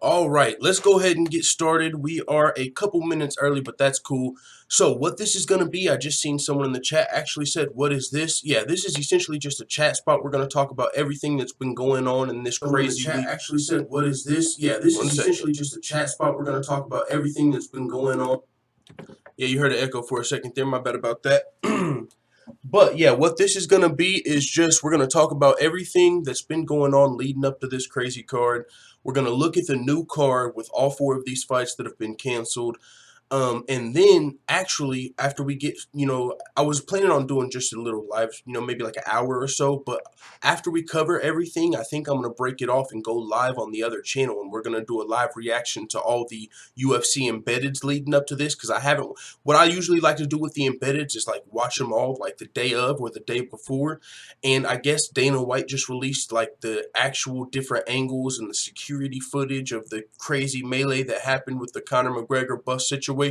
All right, let's go ahead and get started. We are a couple minutes early, but that's cool. So what this is going to be, I just seen someone in the chat actually said, what is this? Yeah, this is essentially just a chat spot. We're going to talk about everything that's been going on in this crazy week. Actually said, what is this? Yeah, this is essentially just a chat spot. We're going to talk about everything that's been going on. Yeah, you heard an echo for a second there. My bad about that. But yeah, what this is going to be is just we're going to talk about everything that's been going on leading up to this crazy card. We're going to look at the new card with all 4 of these fights that have been canceled. And then actually after we get, I was planning on doing just a little live, maybe like an hour or so, but after we cover everything, I think I'm going to break it off and go live on the other channel, and we're going to do a live reaction to all the UFC Embeddeds leading up to this, because what I usually like to do with the Embeddeds is like watch them all like the day of or the day before, and I guess Dana White just released like the actual different angles and the security footage of the crazy melee that happened with the Conor McGregor bus situation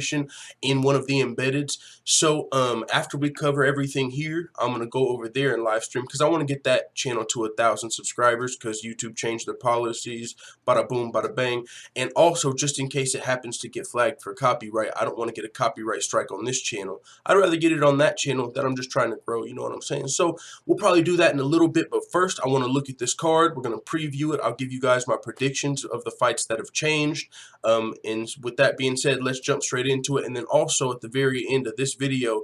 in one of the embeddeds. So after we cover everything here, I'm gonna go over there and live stream, because I want to get that channel to 1,000 subscribers, because YouTube changed their policies. Bada boom, bada bang. And also, just in case it happens to get flagged for copyright, I don't want to get a copyright strike on this channel. I'd rather get it on that channel that I'm just trying to grow, you know what I'm saying? So we'll probably do that in a little bit, but first I want to look at this card. We're going to preview it. I'll give you guys my predictions of the fights that have changed. And with that being said, let's jump straight into it. And then also at the very end of this video,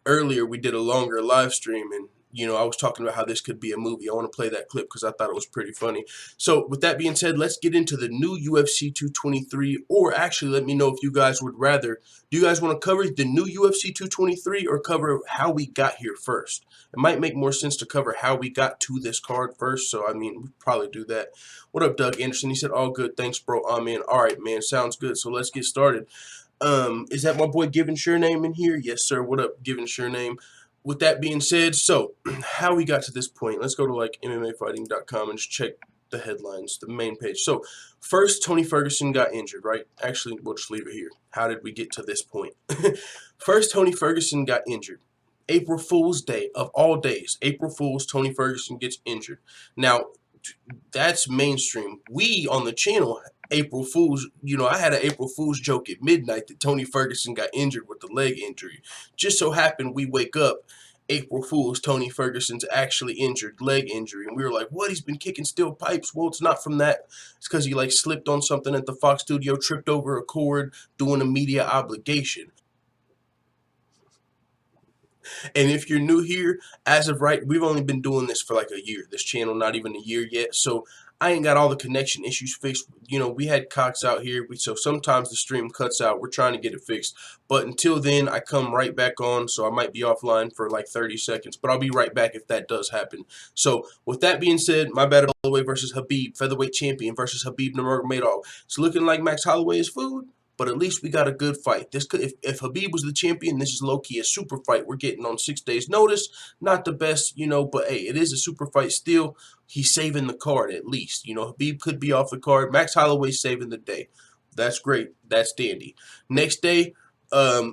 earlier we did a longer live stream, and I was talking about how this could be a movie. I want to play that clip because I thought it was pretty funny. So with that being said, let's get into the new UFC 223, or actually let me know if you guys would rather. Do you guys want to cover the new UFC 223 or cover how we got here first? It might make more sense to cover how we got to this card first, so I mean, we'd probably do that. What up, Doug Anderson? He said, all good. Thanks, bro. Amen. All right, man. Sounds good. So let's get started. Is that my boy Given Surename in here? Yes, sir. What up, Given Surename? With that being said, so how we got to this point, let's go to like MMAfighting.com and just check the headlines, the main page. So first, Tony Ferguson got injured, right? Actually, we'll just leave it here. How did we get to this point? First, Tony Ferguson got injured. April Fool's Day of all days. April Fool's, Tony Ferguson gets injured. Now, that's mainstream. We on the channel, April Fool's, I had an April Fool's joke at midnight that Tony Ferguson got injured with the leg injury. Just so happened we wake up, April Fool's, Tony Ferguson's actually injured, leg injury. And we were like, what? He's been kicking steel pipes? Well, it's not from that. It's because he like slipped on something at the Fox studio, tripped over a cord doing a media obligation. And if you're new here, as of right, we've only been doing this for like a year. This channel, not even a year yet. So I ain't got all the connection issues fixed. We had Cox out here. So sometimes the stream cuts out. We're trying to get it fixed. But until then, I come right back on. So I might be offline for like 30 seconds. But I'll be right back if that does happen. So with that being said, my battle Holloway versus Khabib, featherweight champion versus Khabib Nurmagomedov. It's looking like Max Holloway is food. But at least we got a good fight. This could, if Khabib was the champion, this is low-key a super fight. We're getting on 6 days' notice. Not the best, but hey, it is a super fight still. He's saving the card at least. Khabib could be off the card. Max Holloway's saving the day. That's great. That's dandy. Next day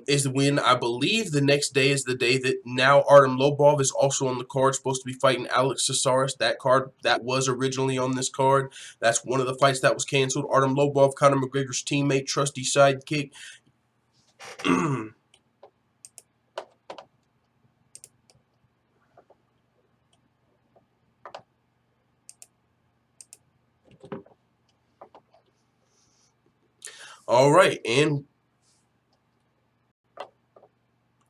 is when I believe the next day is the day that now Artem Lobov is also on the card, supposed to be fighting Alex Caceres. That card that was originally on this card. That's one of the fights that was canceled. Artem Lobov, Conor McGregor's teammate, trusty sidekick. All right, and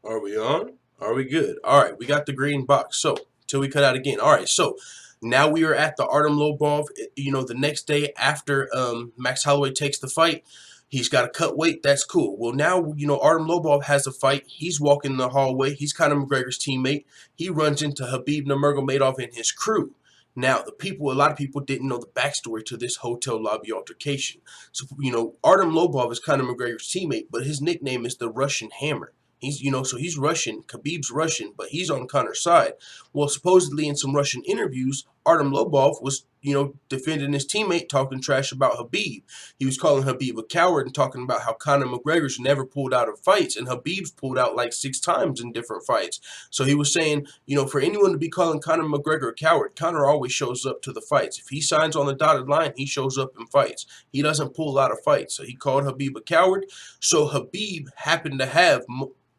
are we on? Are we good? All right, we got the green box. So, till we cut out again. All right, so now we are at the Artem Lobov, the next day after Max Holloway takes the fight. He's got to cut weight. That's cool. Well, now, Artem Lobov has a fight. He's walking the hallway. He's Conor McGregor's teammate. He runs into Khabib Nurmagomedov and his crew. Now, a lot of people didn't know the backstory to this hotel lobby altercation. So, Artem Lobov is Conor McGregor's teammate, but his nickname is the Russian Hammer. He's, so he's Russian. Khabib's Russian, but he's on Conor's side. Well, supposedly in some Russian interviews, Artem Lobov was, defending his teammate, talking trash about Khabib. He was calling Khabib a coward and talking about how Conor McGregor's never pulled out of fights, and Khabib's pulled out like 6 times in different fights. So he was saying, for anyone to be calling Conor McGregor a coward, Conor always shows up to the fights. If he signs on the dotted line, he shows up in fights. He doesn't pull out of fights. So he called Khabib a coward. So Khabib happened to have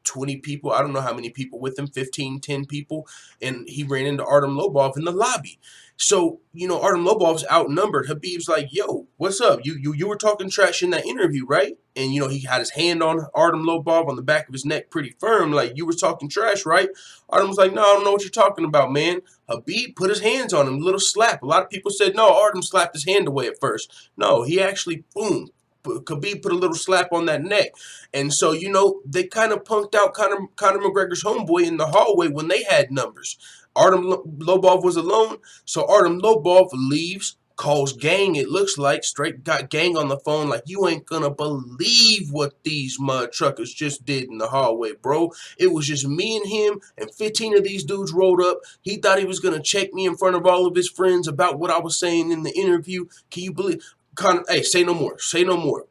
20 people, I don't know how many people with him, 15, 10 people, and he ran into Artem Lobov in the lobby. So, Artem Lobov's outnumbered. Khabib's like, yo, what's up? You were talking trash in that interview, right? And, he had his hand on Artem Lobov on the back of his neck pretty firm, like, you were talking trash, right? Artem was like, no, I don't know what you're talking about, man. Khabib put his hands on him, a little slap. A lot of people said, no, Artem slapped his hand away at first. No, he actually, boom, Khabib put a little slap on that neck. And so, they kind of punked out Conor McGregor's homeboy in the hallway when they had numbers. Artem Lobov was alone, so Artem Lobov leaves, calls gang, it looks like, straight got gang on the phone, like, you ain't gonna believe what these mud truckers just did in the hallway, bro. It was just me and him, and 15 of these dudes rolled up. He thought he was gonna check me in front of all of his friends about what I was saying in the interview. Can you believe? Conor, hey, say no more. Say no more.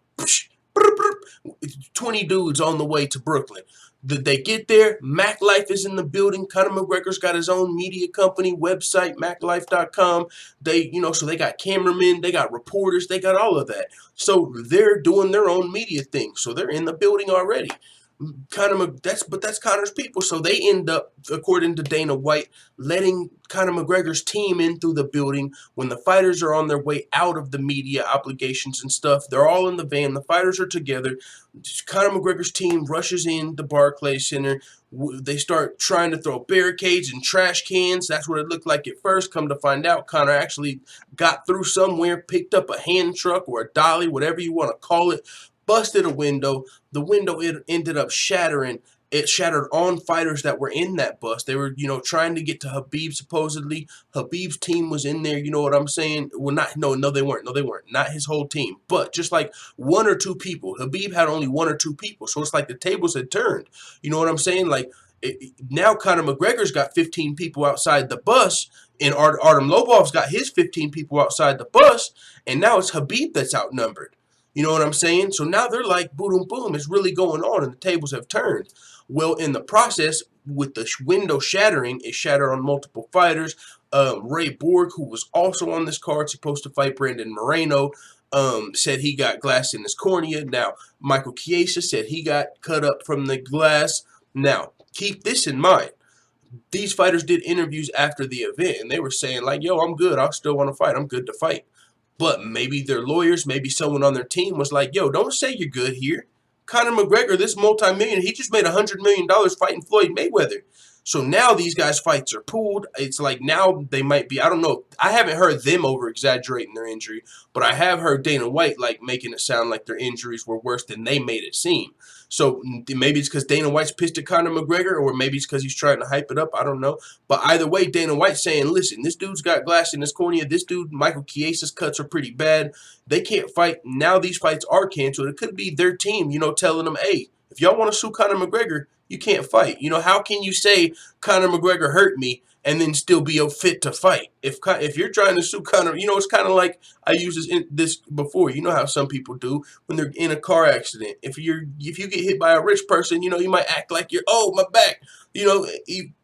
20 dudes on the way to Brooklyn. Did they get there? Mac Life is in the building. Conor McGregor's got his own media company website, MacLife.com. They, so they got cameramen, they got reporters, they got all of that. So they're doing their own media thing. So they're in the building already. That's Conor's people. So they end up, according to Dana White, letting Conor McGregor's team in through the building when the fighters are on their way out of the media obligations and stuff. They're all in the van. The fighters are together. Conor McGregor's team rushes in the Barclays Center. They start trying to throw barricades and trash cans. That's what it looked like at first. Come to find out, Conor actually got through somewhere, picked up a hand truck or a dolly, whatever you want to call it, busted a window. The window ended up shattering. It shattered on fighters that were in that bus. They were, trying to get to Khabib, supposedly. Khabib's team was in there, you know what I'm saying? Well, no, they weren't. No, they weren't. Not his whole team. But just like 1 or 2 people. Khabib had only 1 or 2 people. So it's like the tables had turned. You know what I'm saying? Like, now Conor McGregor's got 15 people outside the bus, and Artem Lobov's got his 15 people outside the bus, and now it's Khabib that's outnumbered. You know what I'm saying? So now they're like, boom, boom, it's really going on, and the tables have turned. Well, in the process, with the window shattering, it shattered on multiple fighters. Ray Borg, who was also on this card, supposed to fight Brandon Moreno, said he got glass in his cornea. Now, Michael Chiesa said he got cut up from the glass. Now, keep this in mind. These fighters did interviews after the event, and they were saying, like, yo, I'm good. I still want to fight. I'm good to fight. But maybe their lawyers, maybe someone on their team was like, yo, don't say you're good here. Conor McGregor, this multi-millionaire, he just made $100 million fighting Floyd Mayweather. So now these guys' fights are pooled. It's like now they might be, I don't know. I haven't heard them over-exaggerating their injury, but I have heard Dana White like making it sound like their injuries were worse than they made it seem. So maybe it's because Dana White's pissed at Conor McGregor, or maybe it's because he's trying to hype it up. I don't know. But either way, Dana White's saying, listen, this dude's got glass in his cornea. This dude, Michael Chiesa's cuts are pretty bad. They can't fight. Now these fights are canceled. It could be their team, telling them, hey, if y'all want to sue Conor McGregor, you can't fight. How can you say Conor McGregor hurt me and then still be fit to fight? If you're trying to sue Conor, it's kind of like I used this before. You know how some people do when they're in a car accident. If you get hit by a rich person, you might act like you're, oh, my back.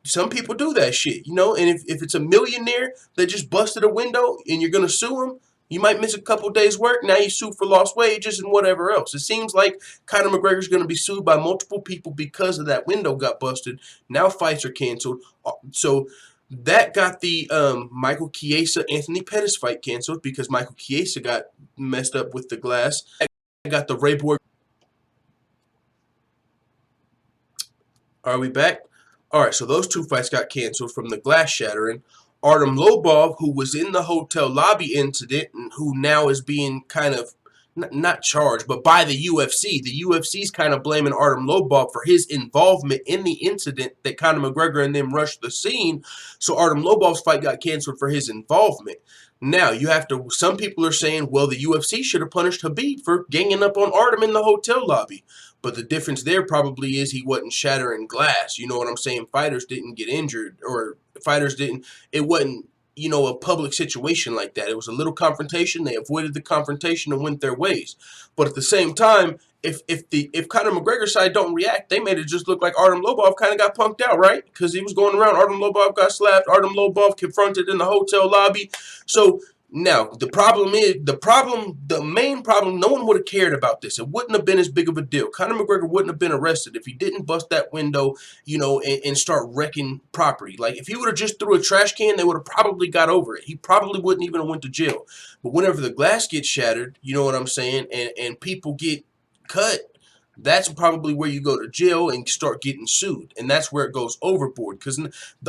Some people do that shit, and if it's a millionaire that just busted a window and you're going to sue him, you might miss a couple days' work. Now you sue for lost wages and whatever else. It seems like Conor McGregor's going to be sued by multiple people because of that window got busted. Now fights are canceled. So that got the Michael Chiesa Anthony Pettis fight canceled because Michael Chiesa got messed up with the glass. I got the Ray Borg. Are we back? All right, so those 2 fights got canceled from the glass shattering. Artem Lobov, who was in the hotel lobby incident and who now is being kind of, not charged, but by the UFC. The UFC's kind of blaming Artem Lobov for his involvement in the incident that Conor McGregor and them rushed the scene. So Artem Lobov's fight got canceled for his involvement. Now, some people are saying, well, the UFC should have punished Khabib for ganging up on Artem in the hotel lobby. But the difference there probably is he wasn't shattering glass. You know what I'm saying? Fighters didn't get injured, or fighters didn't, it wasn't you know, a public situation like that. It was a little confrontation. They avoided the confrontation and went their ways. But at the same time, if Conor McGregor side don't react, they made it just look like Artem Lobov kind of got punked out, right? Because he was going around. Artem Lobov got slapped. Artem Lobov confronted in the hotel lobby. So now the main problem, no one would have cared about this. It wouldn't have been as big of a deal. Conor McGregor wouldn't have been arrested if he didn't bust that window, you know, and start wrecking property. Like if he would have just threw a trash can, they would have probably got over it. He probably wouldn't even have went to jail. But whenever the glass gets shattered, you know what I'm saying, and people get cut, that's probably where you go to jail and start getting sued. And that's where it goes overboard. Because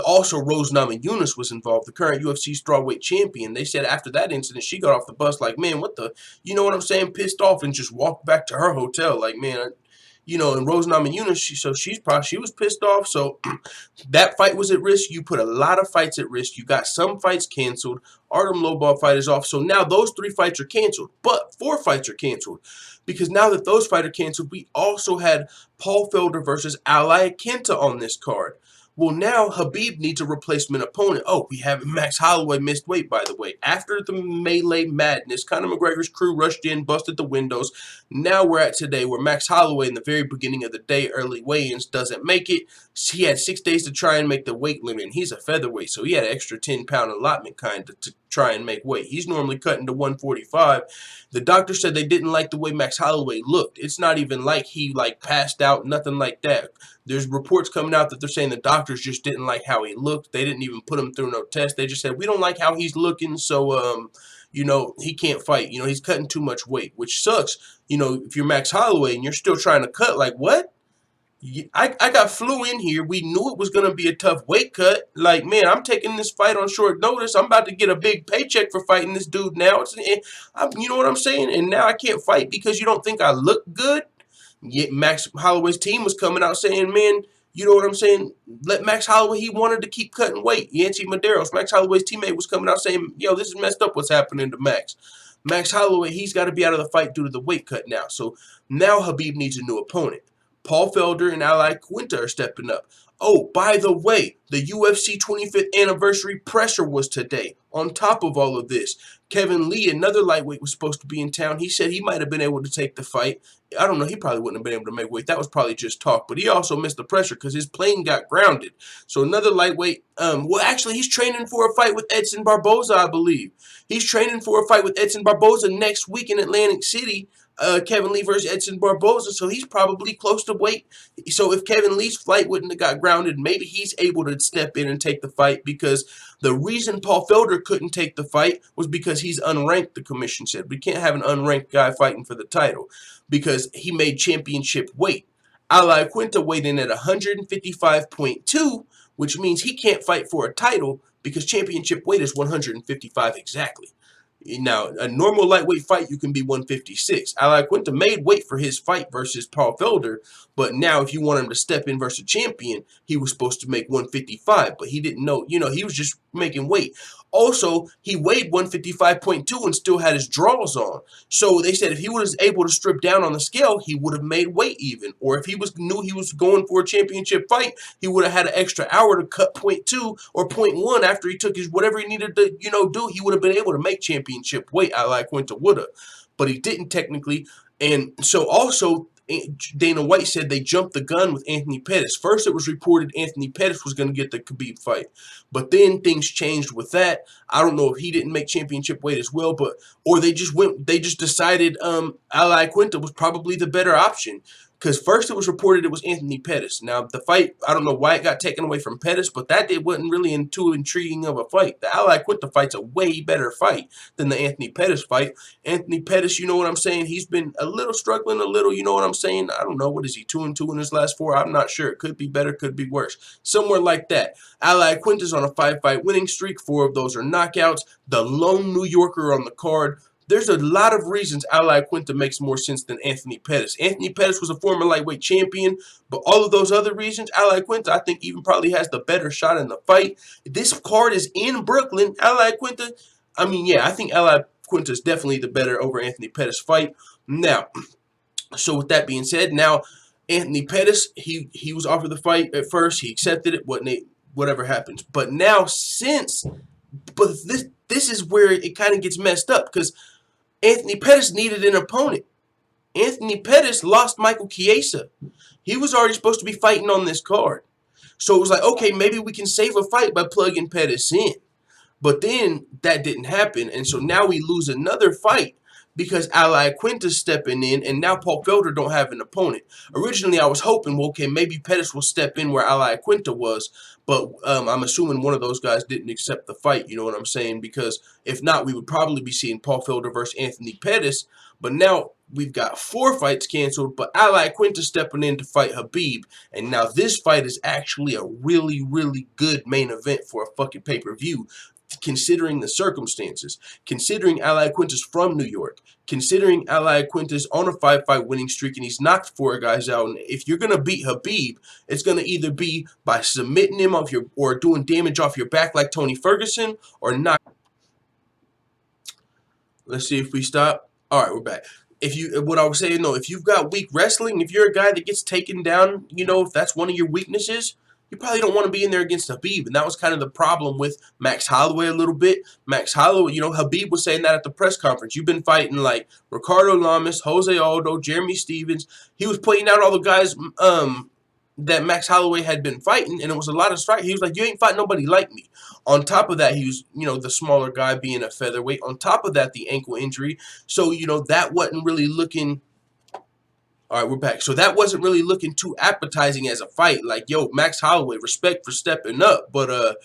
also Rose Namajunas was involved, the current UFC strawweight champion. They said after that incident, she got off the bus like, man, what the, you know what I'm saying, pissed off, and just walked back to her hotel. Like, man, you know, and Rose Namajunas, she was pissed off. So that fight was at risk. You put a lot of fights at risk. You got some fights canceled. Artem Lobov fight is off. So now those 3 fights are canceled. But 4 fights are canceled. Because now that those fights are canceled, we also had Paul Felder versus Iaquinta on this card. Well, now Khabib needs a replacement opponent. Oh, we have Max Holloway missed weight, by the way. After the melee madness, Conor McGregor's crew rushed in, busted the windows. Now we're at today where Max Holloway in the very beginning of the day, early weigh-ins, doesn't make it. He had 6 days to try and make the weight limit, and he's a featherweight, so he had an extra 10-pound allotment kind of to try and make weight. He's normally cutting to 145. The doctor said they didn't like the way Max Holloway looked. It's not even like he passed out, nothing like that. There's reports coming out that they're saying the doctors just didn't like how he looked. They didn't even put him through no test. They just said, we don't like how he's looking, so, you know, he can't fight. You know, he's cutting too much weight, which sucks. You know, if you're Max Holloway and you're still trying to cut, like, what? I got flew in here. We knew it was going to be a tough weight cut. Like, man, I'm taking this fight on short notice. I'm about to get a big paycheck for fighting this dude now. You know what I'm saying? And now I can't fight because you don't think I look good? Yet Max Holloway's team was coming out saying, man, you know what I'm saying? Let Max Holloway, he wanted to keep cutting weight. Yancy Medeiros, Max Holloway's teammate, was coming out saying, yo, this is messed up what's happening to Max. Max Holloway, he's got to be out of the fight due to the weight cut now. So now Khabib needs a new opponent. Paul Felder and Iaquinta are stepping up. Oh, by the way, the UFC 25th anniversary pressure was today. On top of all of this, Kevin Lee, another lightweight, was supposed to be in town. He said he might have been able to take the fight. I don't know. He probably wouldn't have been able to make weight. That was probably just talk. But he also missed the pressure because his plane got grounded. So another lightweight, well, actually, he's training for a fight with Edson Barboza, I believe. He's training for a fight with Edson Barboza next week in Atlantic City. Kevin Lee versus Edson Barboza, so he's probably close to weight. So if Kevin Lee's flight wouldn't have got grounded, maybe he's able to step in and take the fight, because the reason Paul Felder couldn't take the fight was because he's unranked, the commission said. We can't have an unranked guy fighting for the title because he made championship weight. Iaquinta weighed in at 155.2, which means he can't fight for a title because championship weight is 155 exactly. Now, a normal lightweight fight, you can be 156. Iaquinta made weight for his fight versus Paul Felder, but now if you want him to step in versus a champion, he was supposed to make 155, but he didn't know. You know, he was just making weight. Also, he weighed 155.2 and still had his draws on. So they said if he was able to strip down on the scale, he would have made weight even. Or if he knew he was going for a championship fight, he would have had an extra hour to cut 0.2 or 0.1 after he took his whatever he needed to, you know, do. He would have been able to make championship weight. Iaquinta would have, but he didn't technically. And so also, Dana White said they jumped the gun with Anthony Pettis. First, it was reported Anthony Pettis was going to get the Khabib fight, but then things changed with that. I don't know if he didn't make championship weight as well, or they just decided Iaquinta was probably the better option. Because first it was reported it was Anthony Pettis. Now, the fight, I don't know why it got taken away from Pettis, but that wasn't really too intriguing of a fight. The Iaquinta fight's a way better fight than the Anthony Pettis fight. Anthony Pettis, you know what I'm saying? He's been a little struggling, you know what I'm saying? I don't know. What is he, 2-2 in his last 4? I'm not sure. It could be better, could be worse. Somewhere like that. Iaquinta's on a 5-fight winning streak. 4 of those are knockouts. The lone New Yorker on the card. There's a lot of reasons Iaquinta makes more sense than Anthony Pettis. Anthony Pettis was a former lightweight champion, but all of those other reasons, Iaquinta, I think, even probably has the better shot in the fight. This card is in Brooklyn. Iaquinta, I mean, yeah, I think Iaquinta is definitely the better over Anthony Pettis fight. Now, so with that being said, now Anthony Pettis, he was offered the fight at first. He accepted it, whatever happens. But now, since But this is where it kind of gets messed up, because Anthony Pettis needed an opponent. Anthony Pettis lost Michael Chiesa. He was already supposed to be fighting on this card. So it was like, okay, maybe we can save a fight by plugging Pettis in. But then that didn't happen, and so now we lose another fight because Iaquinta's stepping in, and now Paul Felder don't have an opponent. Originally, I was hoping, well, okay, maybe Pettis will step in where Iaquinta was, but I'm assuming one of those guys didn't accept the fight, you know what I'm saying? Because if not, we would probably be seeing Paul Felder versus Anthony Pettis, but now we've got 4 fights canceled, but Iaquinta stepping in to fight Khabib, and now this fight is actually a really, really good main event for a fucking pay-per-view, considering the circumstances, considering Iaquinta's from New York, considering Iaquinta's on a 5-fight winning streak and he's knocked 4 guys out. And if you're gonna beat Khabib, it's gonna either be by submitting him off your, or doing damage off your back like Tony Ferguson, or not. Let's see if we stop. All right, we're back. What I was saying, though, if you've got weak wrestling, if you're a guy that gets taken down, you know, if that's one of your weaknesses, you probably don't want to be in there against Khabib. And that was kind of the problem with Max Holloway a little bit. Max Holloway, you know, Khabib was saying that at the press conference. You've been fighting like Ricardo Lamas, Jose Aldo, Jeremy Stevens. He was pointing out all the guys that Max Holloway had been fighting, and it was a lot of strike. He was like, you ain't fighting nobody like me. On top of that, he was, you know, the smaller guy being a featherweight. On top of that, the ankle injury. So, you know, that wasn't really looking... All right, we're back. So that wasn't really looking too appetizing as a fight. Like, yo, Max Holloway, respect for stepping up. But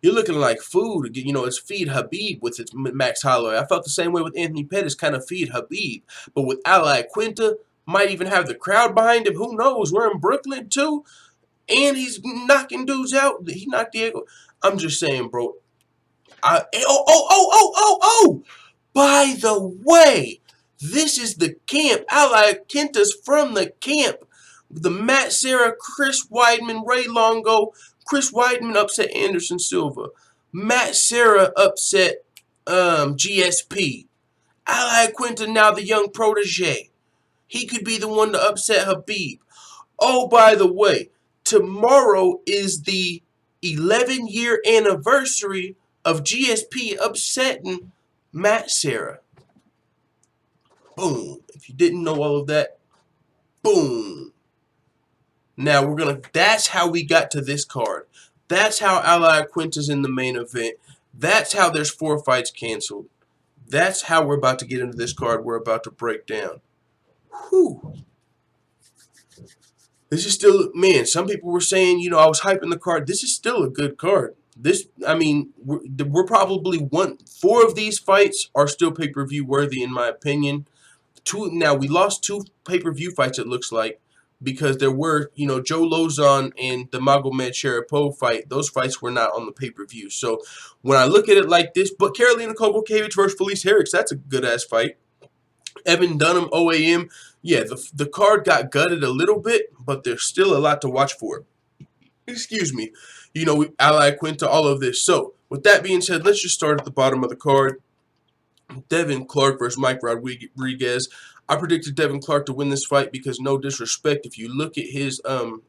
you're looking like food. You know, it's feed Khabib with its Max Holloway. I felt the same way with Anthony Pettis, kind of feed Khabib. But with Iaquinta, might even have the crowd behind him. Who knows? We're in Brooklyn, too. And he's knocking dudes out. He knocked Diego. I'm just saying, bro. By the way, this is the camp. Iaquinta's from the camp. The Matt Serra, Chris Weidman, Ray Longo. Chris Weidman upset Anderson Silva. Matt Serra upset GSP. Iaquinta now the young protege. He could be the one to upset Khabib. Oh, by the way, tomorrow is the 11-year anniversary of GSP upsetting Matt Serra. Boom. If you didn't know all of that, boom. Now we're gonna. That's how we got to this card. That's how Iaquinta's in the main event. That's how there's 4 fights canceled. That's how we're about to get into this card we're about to break down. Whew. This is still, man, some people were saying, you know, I was hyping the card. This is still a good card. This, I mean, we're probably 4 of these fights are still pay-per-view worthy in my opinion. Now, we lost 2 pay-per-view fights, it looks like, because there were, you know, Joe Lozon and the Magomed Sharipov fight. Those fights were not on the pay-per-view. So when I look at it like this, but Karolina Kowalkiewicz versus Felice Herricks, that's a good-ass fight. Evan Dunham, OAM. Yeah, the card got gutted a little bit, but there's still a lot to watch for. Excuse me. You know, Iaquinta, all of this. So, with that being said, let's just start at the bottom of the card. Devin Clark versus Mike Rodriguez. I predicted Devin Clark to win this fight because, no disrespect, if you look at his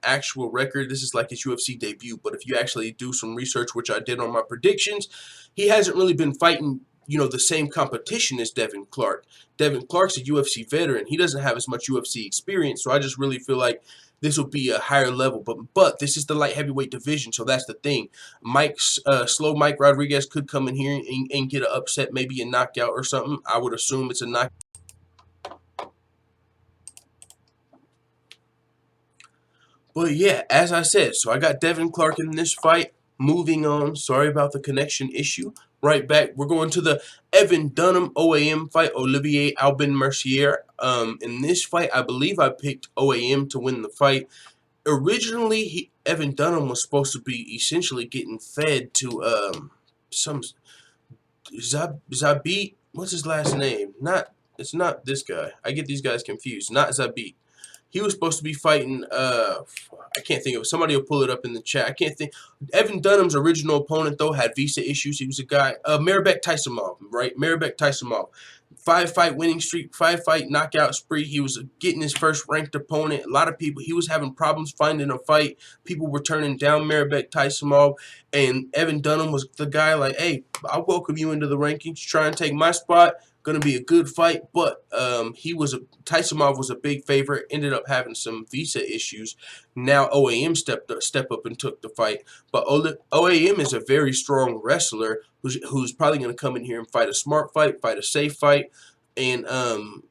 actual record, this is like his UFC debut, but if you actually do some research, which I did on my predictions, he hasn't really been fighting, you know, the same competition as Devin Clark. Devin Clark's a UFC veteran. He doesn't have as much UFC experience, so I just really feel like this will be a higher level. But this is the light heavyweight division, so that's the thing. Slow Mike Rodriguez could come in here and get an upset, maybe a knockout or something. I would assume it's a knockout. But yeah, as I said, so I got Devin Clark in this fight. Moving on. Sorry about the connection issue. Right back. We're going to the Evan Dunham OAM fight. Olivier Albin Mercier. In this fight, I believe I picked OAM to win the fight. Originally, Evan Dunham was supposed to be essentially getting fed to some Zabit. What's his last name? It's not this guy. I get these guys confused. Not Zabit. He was supposed to be fighting, I can't think of it. Somebody will pull it up in the chat. I can't think. Evan Dunham's original opponent, though, had visa issues. He was a guy, Maribek Taisumov, right? Maribek Taisumov. 5-fight winning streak, 5-fight knockout spree. He was getting his first ranked opponent. A lot of people, he was having problems finding a fight. People were turning down Marbek Taisimov, and Evan Dunham was the guy like, hey, I'll welcome you into the rankings. Try and take my spot. Going to be a good fight, but Taisimov was a big favorite. Ended up having some visa issues. Now OAM stepped up and took the fight, but OAM is a very strong wrestler who's probably going to come in here and fight a smart fight, fight a safe fight, and and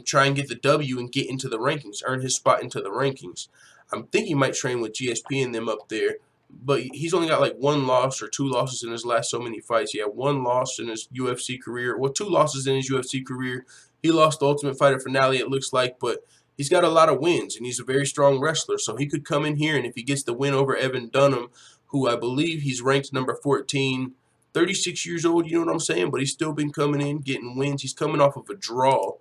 try and get the W and get into the rankings, earn his spot into the rankings. I'm thinking he might train with GSP and them up there, but he's only got like 1 loss or 2 losses in his last so many fights. He had 1 loss in his UFC career, well, 2 losses in his UFC career. He lost the Ultimate Fighter finale, it looks like, but he's got a lot of wins, and he's a very strong wrestler, so he could come in here, and if he gets the win over Evan Dunham, who I believe he's ranked number 14, 36 years old, you know what I'm saying? But he's still been coming in, getting wins. He's coming off of a draw.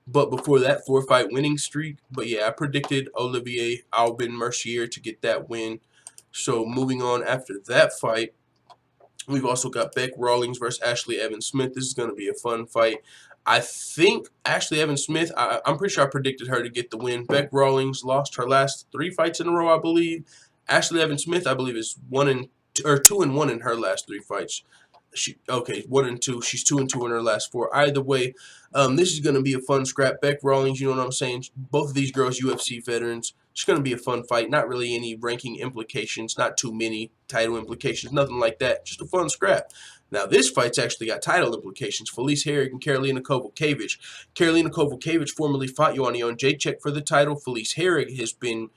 But before that, 4-fight winning streak. But yeah, I predicted Olivier Aubin-Mercier to get that win. So moving on after that fight, we've also got Beck Rawlings versus Ashley Evans-Smith. This is going to be a fun fight. I think Ashley Evans-Smith, I'm pretty sure I predicted her to get the win. Beck Rawlings lost her last 3 fights in a row, I believe. Ashley Evans-Smith, I believe, is 2-1 in her last 3 fights. 1-2. She's 2-2 in her last 4. Either way, this is going to be a fun scrap. Beck Rawlings, you know what I'm saying? Both of these girls, UFC veterans. It's going to be a fun fight. Not really any ranking implications. Not too many title implications. Nothing like that. Just a fun scrap. Now, this fight's actually got title implications. Felice Herrig and Karolina Kowalkiewicz. Karolina Kowalkiewicz formerly fought Joanna Jędrzejczyk for the title. Felice Herrig has been,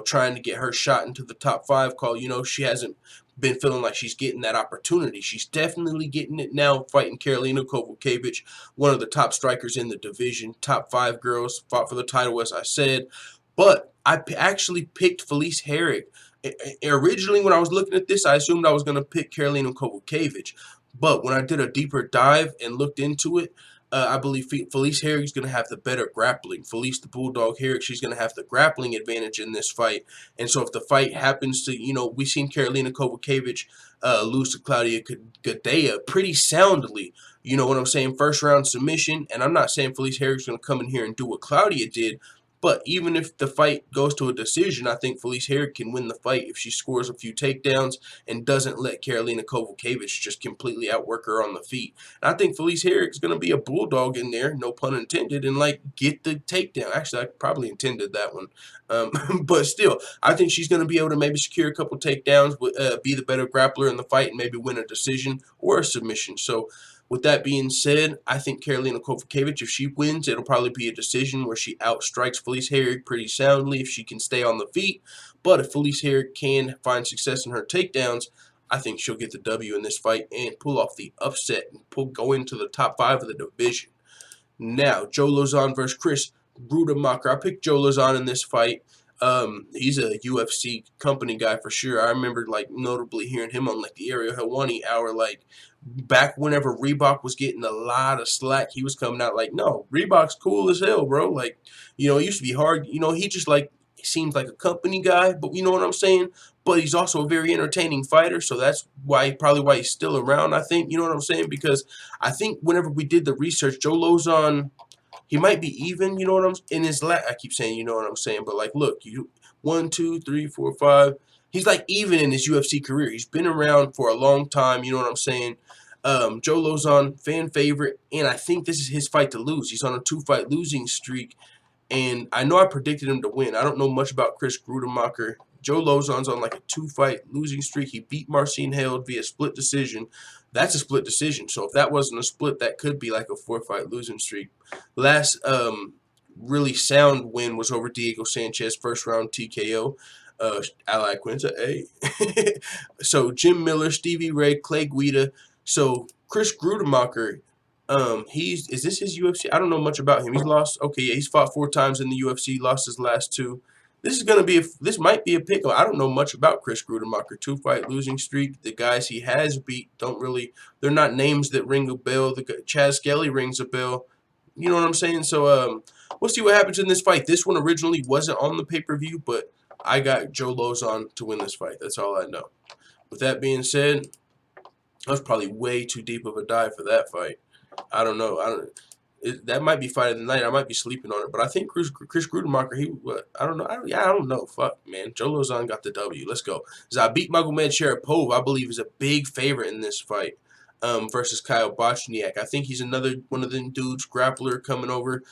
trying to get her shot into the top 5 call. She hasn't been feeling like she's getting that opportunity. She's definitely getting it now, fighting Karolina Kowalkiewicz, one of the top strikers in the division. Top 5 girls, fought for the title, as I said. But I actually picked Felice Herrig. Originally, when I was looking at this, I assumed I was going to pick Karolina Kowalkiewicz. But when I did a deeper dive and looked into it, I believe Felice Herrig is going to have the better grappling. Felice the Bulldog Herrig, she's going to have the grappling advantage in this fight. And so if the fight happens to, we've seen Karolina Kowalkiewicz lose to Claudia Gadelha pretty soundly. You know what I'm saying? First round submission. And I'm not saying Felice Herrig's going to come in here and do what Claudia did. But even if the fight goes to a decision, I think Felice Herrig can win the fight if she scores a few takedowns and doesn't let Karolina Kowalkiewicz just completely outwork her on the feet. And I think Felice Herrig is going to be a bulldog in there, no pun intended, and get the takedown. Actually, I probably intended that one. But still, I think she's going to be able to maybe secure a couple takedowns, be the better grappler in the fight, and maybe win a decision or a submission. So with that being said, I think Karolina Kowalkiewicz, if she wins, it'll probably be a decision where she outstrikes Felice Herrig pretty soundly if she can stay on the feet. But if Felice Herrig can find success in her takedowns, I think she'll get the W in this fight and pull off the upset and go into the top 5 of the division. Now, Joe Lauzon versus Chris Brudemacher. I picked Joe Lauzon in this fight. He's a UFC company guy for sure. I remember notably hearing him on the Ariel Helwani hour, back whenever Reebok was getting a lot of slack. He was coming out no, Reebok's cool as hell, bro. It used to be hard. He just he seems like a company guy, but you know what I'm saying? But he's also a very entertaining fighter, so that's probably why he's still around, I think. You know what I'm saying? Because I think whenever we did the research, Joe Lauzon, he might be even, you know what I'm in his I keep saying, you know what I'm saying, but look, 1, 2, 3, 4, 5. He's even in his UFC career. He's been around for a long time, you know what I'm saying? Joe Lauzon, fan favorite, and I think this is his fight to lose. He's on a 2-fight losing streak, and I know I predicted him to win. I don't know much about Chris Brudemacher. Joe Lauzon's on a 2-fight losing streak. He beat Marcin Held via split decision. That's a split decision. So if that wasn't a split, that could be a 4-fight losing streak. Last really sound win was over Diego Sanchez, first round TKO. Iaquinta, hey. So Jim Miller, Stevie Ray, Clay Guida. So Chris Brudemacher, is this his UFC? I don't know much about him. He's lost. Okay, yeah, he's fought 4 times in the UFC, lost his last 2. This might be a pick. I don't know much about Chris Brudemacher. 2-fight losing streak. The guys he has beat they're not names that ring a bell. Chaz Skelly rings a bell. You know what I'm saying? So we'll see what happens in this fight. This one originally wasn't on the pay-per-view, but I got Joe Lauzon to win this fight. That's all I know. With that being said, that was probably way too deep of a dive for that fight. I don't know. That might be fight of the night. I might be sleeping on it, but I think Chris Grudenmacher. I don't know. I don't know. Fuck, man. Joe Lozon got the W. Let's go. Zabit Magomedsharipov, I believe, is a big favorite in this fight. Versus Kyle Bochniak. I think he's another one of them dudes, grappler coming over,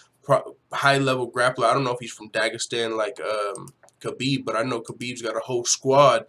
high level grappler. I don't know if he's from Dagestan like Khabib, but I know Khabib's got a whole squad.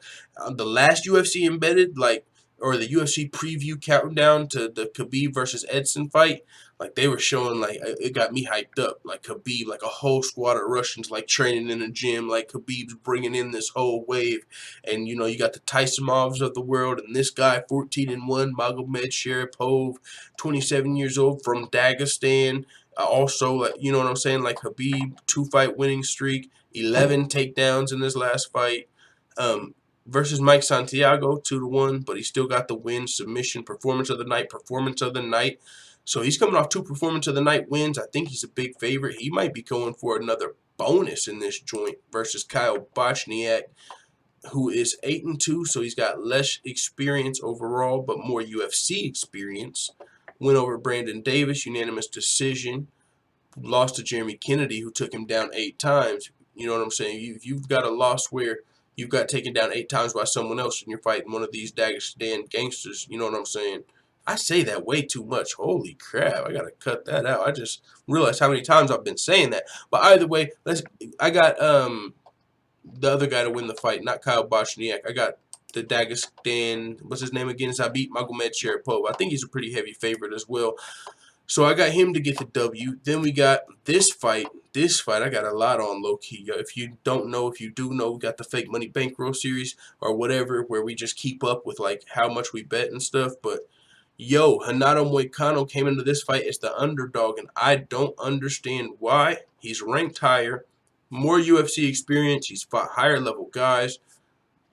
The last UFC Embedded, like, or the UFC preview countdown to the Khabib versus Edson fight, like they were showing, like it got me hyped up. Like Khabib, like a whole squad of Russians, like training in a gym. Like Khabib's bringing in this whole wave, and you know you got the Tysonovs of the world, and this guy 14-1, Magomedsharipov, 27 years old from Dagestan. Also, like, you know what I'm saying, like Khabib, 2-fight winning streak, 11 takedowns in this last fight. Versus Mike Santiago, 2-1, but he still got the win, submission, performance of the night. So he's coming off 2 performance of the night wins. I think he's a big favorite. He might be going for another bonus in this joint versus Kyle Bochniak, who is 8-2, so he's got less experience overall, but more UFC experience. Win over Brandon Davis, unanimous decision. Lost to Jeremy Kennedy, who took him down 8 times. You know what I'm saying? You've got a loss where you've got taken down 8 times by someone else, and you're fighting one of these Dagestan gangsters. You know what I'm saying? I say that way too much. Holy crap! I gotta cut that out. I just realized how many times I've been saying that. But either way, I got the other guy to win the fight, not Kyle Bochniak. I got the Dagestan. What's his name again? Zabit Magomedsharipov. I think he's a pretty heavy favorite as well. So I got him to get the W. Then we got this fight. This fight I got a lot on low-key. If you don't know, if you do know, we got the Fake Money Bankroll series or whatever, where we just keep up with like how much we bet and stuff. But yo, Renato Moicano came into this fight as the underdog, and I don't understand why. He's ranked higher, more UFC experience. He's fought higher level guys.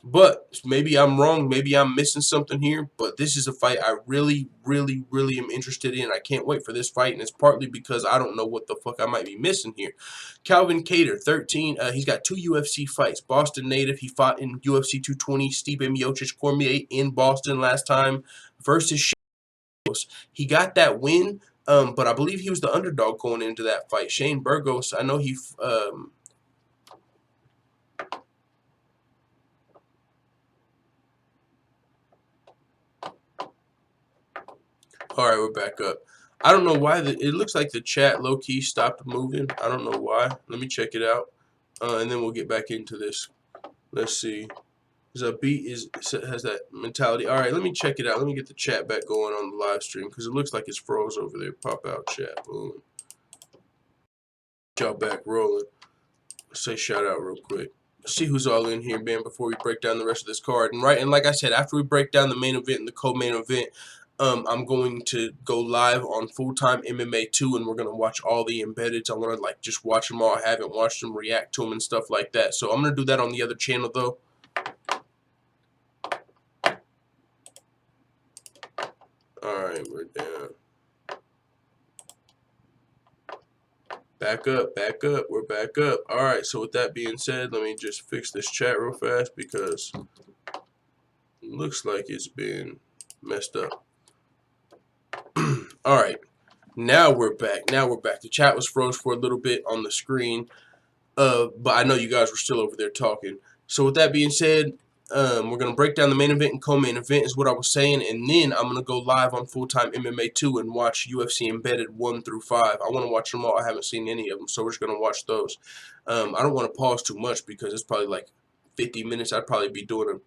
But maybe I'm wrong. Maybe I'm missing something here. But this is a fight I really, really, really am interested in. I can't wait for this fight. And it's partly because I don't know what the fuck I might be missing here. Calvin Kattar, 13. He's got 2 UFC fights. Boston native. He fought in UFC 220. Stipe Miocic Cormier in Boston last time versus Shane Burgos. He got that win. But I believe he was the underdog going into that fight. Shane Burgos, I know he... All right, we're back up. I don't know why it looks like the chat low-key stopped moving. I don't know why. Let me check it out, and then we'll get back into this. Let's see. Zabit has that mentality. All right, let me check it out. Let me get the chat back going on the live stream because it looks like it's froze over there. Pop out chat. Boom. Y'all back rolling. Let's say shout out real quick. See who's all in here, man, before we break down the rest of this card. And like I said, after we break down the main event and the co-main event, I'm going to go live on Full-Time MMA 2, and we're going to watch all the embeddeds. I want to, like, just watch them all. I haven't watched them, react to them, and stuff like that. So I'm going to do that on the other channel, though. Alright, we're down. Back up, we're back up. Alright, so with that being said, let me just fix this chat real fast because it looks like it's been messed up. Alright, now we're back. The chat was froze for a little bit on the screen, but I know you guys were still over there talking. So with that being said, we're going to break down the main event and co-main event is what I was saying, and then I'm going to go live on Full-Time MMA 2 and watch UFC Embedded 1 through 5. I want to watch them all. I haven't seen any of them, so we're just going to watch those. I don't want to pause too much because it's probably like 50 minutes. I'd probably be doing a...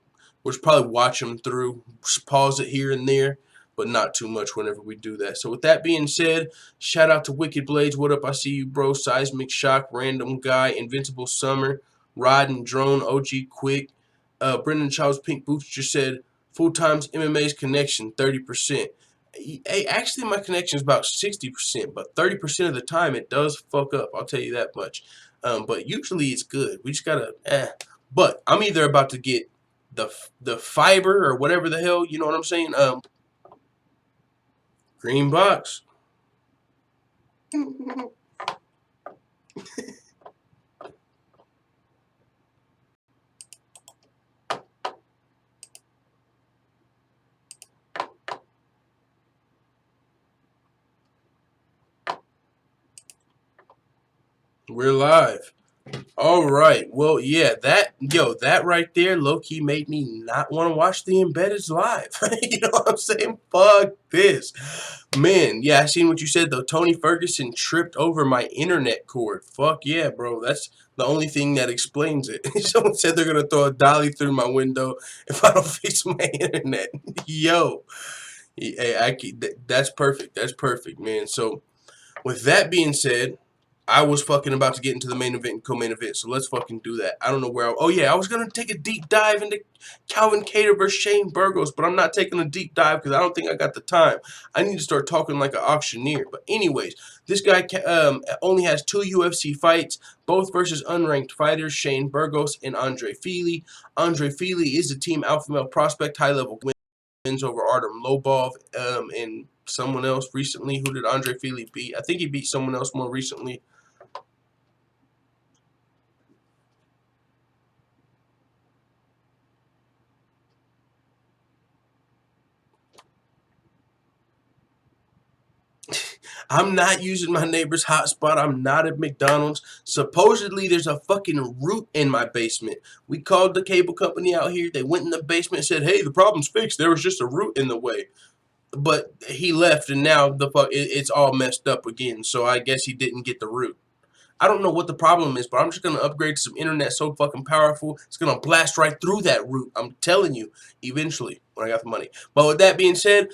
We'll just probably watch them through, pause it here and there, but not too much whenever we do that. So with that being said, shout out to Wicked Blades. What up? I see you, bro. Seismic Shock, Random Guy, Invincible Summer, Rod and Drone, OG Quick. Brendan Charles Pink Boots just said, Full-Time's MMA's connection, 30%. Hey, actually, my connection is about 60%, but 30% of the time it does fuck up. I'll tell you that much. But usually it's good. We just gotta, But I'm either about to get the fiber or whatever the hell, you know what I'm saying? Green box. We're live. All right. Well, yeah, that right there, low key made me not want to watch the Embeddeds live. You know what I'm saying? Fuck this, man. Yeah, I seen what you said though. Tony Ferguson tripped over my internet cord. Fuck yeah, bro. That's the only thing that explains it. Someone said they're gonna throw a dolly through my window if I don't fix my internet. Yo, hey, that's perfect. That's perfect, man. So. With that being said, I was fucking about to get into the main event and co-main event, so let's fucking do that. I don't know where oh yeah, I was gonna take a deep dive into Calvin Kattar versus Shane Burgos, but I'm not taking a deep dive because I don't think I got the time. I need to start talking like an auctioneer. But anyways, this guy only has 2 UFC fights, both versus unranked fighters, Shane Burgos and Andre Fili. Andre Fili is a team alpha male prospect, high-level wins over Artem Lobov and someone else recently. Who did Andre Fili beat? I think he beat someone else more recently. I'm not using my neighbor's hotspot. I'm not at McDonald's. Supposedly, there's a fucking root in my basement. We called the cable company out here. They went in the basement and said, hey, the problem's fixed. There was just a root in the way. But he left, and now it's all messed up again. So I guess he didn't get the root. I don't know what the problem is, but I'm just going to upgrade to some internet so fucking powerful, it's going to blast right through that root. I'm telling you, eventually, when I got the money. But with that being said,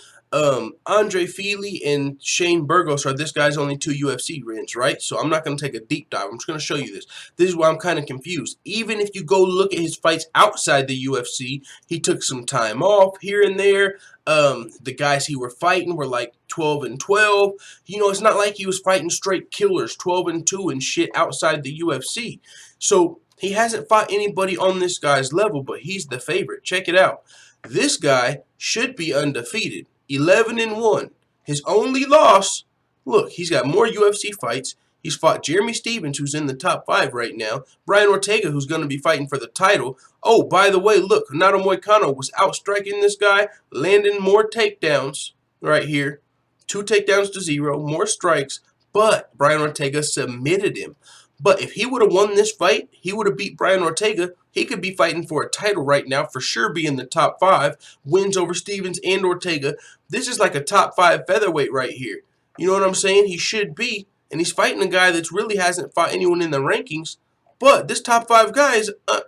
Andre Fili and Shane Burgos are this guy's only 2 UFC wins, right? So I'm not going to take a deep dive. I'm just going to show you this. This is why I'm kind of confused. Even if you go look at his fights outside the UFC, he took some time off here and there. The guys he were fighting were like 12 and 12. You know, it's not like he was fighting straight killers, 12 and 2 and shit outside the UFC. So he hasn't fought anybody on this guy's level, but he's the favorite. Check it out. This guy should be undefeated, 11 and 1. His only loss, look, he's got more UFC fights. He's fought Jeremy Stephens, who's in the top 5 right now. Brian Ortega, who's going to be fighting for the title. Oh, by the way, look, Renato Moicano was outstriking this guy, landing more takedowns right here. 2 takedowns to 0, more strikes, but Brian Ortega submitted him. But if he would have won this fight, he would have beat Brian Ortega. He could be fighting for a title right now, for sure be in the top 5. Wins over Stephens and Ortega. This is like a top 5 featherweight right here. You know what I'm saying? He should be. And he's fighting a guy that really hasn't fought anyone in the rankings. But this top 5 guy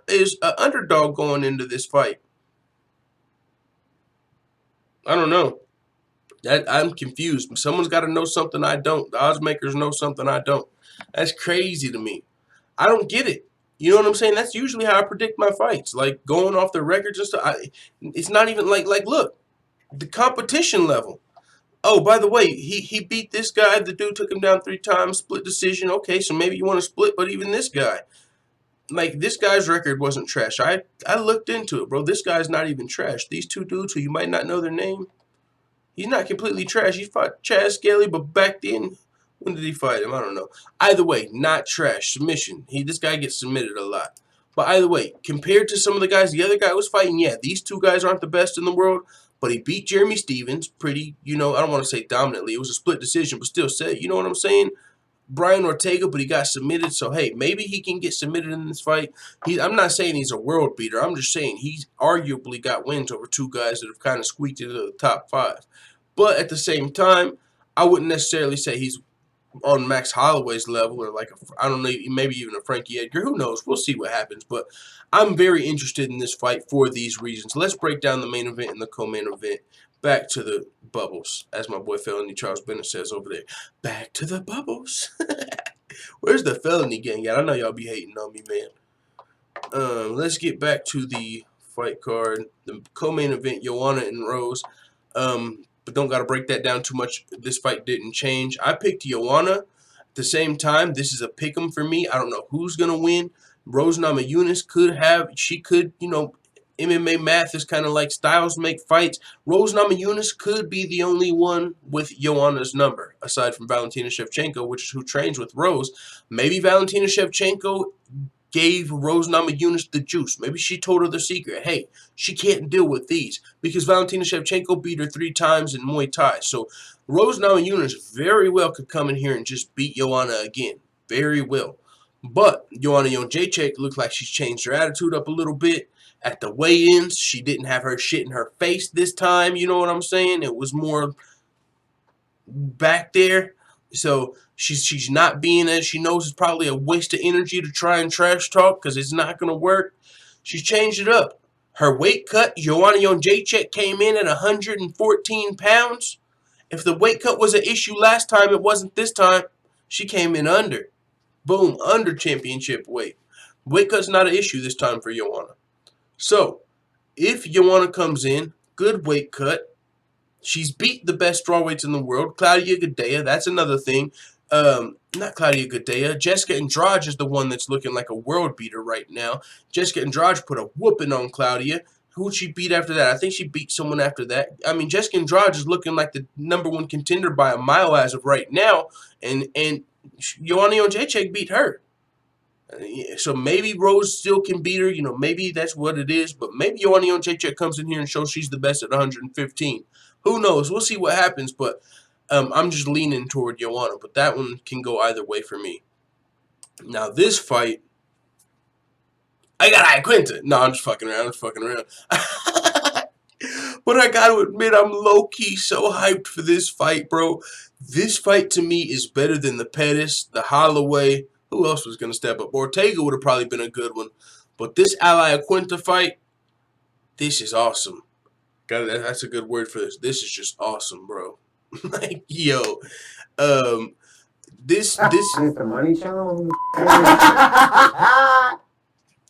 is an underdog going into this fight. I don't know. I'm confused. Someone's got to know something I don't. The odds makers know something I don't. That's crazy to me. I don't get it. You know what I'm saying? That's usually how I predict my fights. Like, going off the records and stuff. It's not even like, look, the competition level. Oh, by the way, he beat this guy. The dude took him down 3 times, split decision. Okay, so maybe you want to split, but even this guy. Like, this guy's record wasn't trash. I looked into it, bro. This guy's not even trash. These 2 dudes who you might not know their name, he's not completely trash. He fought Chad Skelly, but back then, when did he fight him? I don't know. Either way, not trash. Submission. This guy gets submitted a lot. But either way, compared to some of the guys the other guy was fighting, yeah, these 2 guys aren't the best in the world. But he beat Jeremy Stephens pretty, you know, I don't want to say dominantly. It was a split decision, but still said, you know what I'm saying? Brian Ortega, but he got submitted. So, hey, maybe he can get submitted in this fight. I'm not saying he's a world beater. I'm just saying he's arguably got wins over 2 guys that have kind of squeaked into the top 5. But at the same time, I wouldn't necessarily say he's on Max Holloway's level or like, I don't know, maybe even a Frankie Edgar. Who knows? We'll see what happens. But I'm very interested in this fight for these reasons. Let's break down the main event and the co-main event. Back to the bubbles, as my boy Felony Charles Bennett says over there. Back to the bubbles. Where's the Felony gang at? I know y'all be hating on me, man. Let's get back to the fight card. The co-main event, Joanna and Rose. But don't got to break that down too much. This fight didn't change. I picked Joanna. At the same time, this is a pick'em for me. I don't know who's going to win. Rose Namajunas could, you know, MMA math is kind of like styles make fights. Rose Namajunas could be the only one with Joanna's number, aside from Valentina Shevchenko, which is who trains with Rose. Maybe Valentina Shevchenko gave Rose Namajunas the juice. Maybe she told her the secret. Hey, she can't deal with these because Valentina Shevchenko beat her 3 times in Muay Thai. So Rose Namajunas very well could come in here and just beat Joanna again. Very well. But Joanna Jędrzejczyk looked like she's changed her attitude up a little bit. At the weigh-ins, she didn't have her shit in her face this time, you know what I'm saying? It was more back there. So she's not being as she knows it's probably a waste of energy to try and trash talk because it's not going to work. She's changed it up. Her weight cut, Joanna Jędrzejczyk came in at 114 pounds. If the weight cut was an issue last time, it wasn't this time. She came in under. Boom, under championship weight. Weight cut's not an issue this time for Joanna. So, if Joanna comes in, good weight cut, she's beat the best strawweights in the world. Claudia Gadelha, that's another thing. Not Claudia Gadelha. Jessica Andrade is the one that's looking like a world beater right now. Jessica Andrade put a whooping on Claudia. Who'd she beat after that? I think she beat someone after that. I mean, Jessica Andrade is looking like the #1 contender by a mile as of right now. And Joanna Jędrzejczyk beat her. So maybe Rose still can beat her. You know, maybe that's what it is. But maybe Joanna Jędrzejczyk comes in here and shows she's the best at 115. Who knows? We'll see what happens. But I'm just leaning toward Joanna. But that one can go either way for me. Now, this fight, I got Iaquinta. No, I'm just fucking around. But I gotta admit, I'm low-key so hyped for this fight, bro. This fight, to me, is better than the Pettis, the Holloway. Who else was going to step up? Ortega would have probably been a good one. But this Iaquinta fight, this is awesome. That's a good word for this. This is just awesome, bro. Like, yo. This the money channel.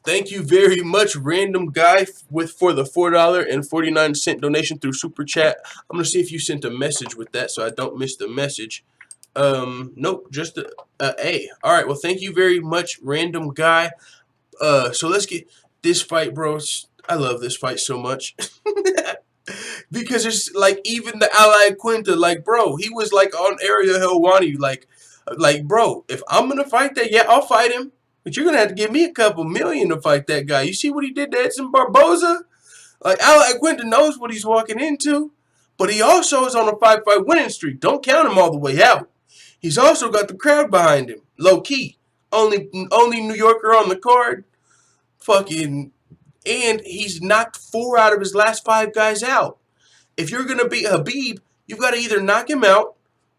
Thank you very much, random guy, for the $4.49 donation through Super Chat. I'm gonna see if you sent a message with that, so I don't miss the message. Nope, just a A. All right, well, thank you very much, random guy. So let's get this fight, bro. I love this fight so much. Because it's like, even the Iaquinta, like, bro, he was like on Ariel Helwani, like, bro, if I'm gonna fight that, yeah, I'll fight him. But you're gonna have to give me a couple million to fight that guy. You see what he did to Edson Barboza? Like, Iaquinta knows what he's walking into. But he also is on a 5-fight winning streak. Don't count him all the way out. He's also got the crowd behind him. Low key. Only New Yorker on the card. Fucking. And he's knocked 4 out of his last 5 guys out. If you're going to beat Khabib, you've got to either knock him out,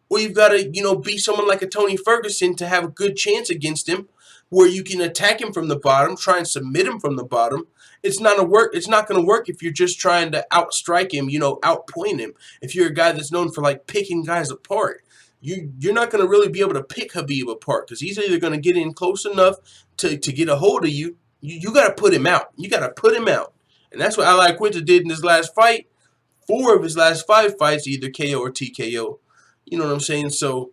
or you've got to, beat someone like a Tony Ferguson to have a good chance against him, where you can attack him from the bottom, try and submit him from the bottom. It's not going to work if you're just trying to outstrike him, outpoint him. If you're a guy that's known for, like, picking guys apart, you're not going to really be able to pick Khabib apart, because he's either going to get in close enough to get a hold of you. You got to put him out. You got to put him out. And that's what Iaquinta did in his last fight. 4 of his last 5 fights, either KO or TKO. You know what I'm saying? So,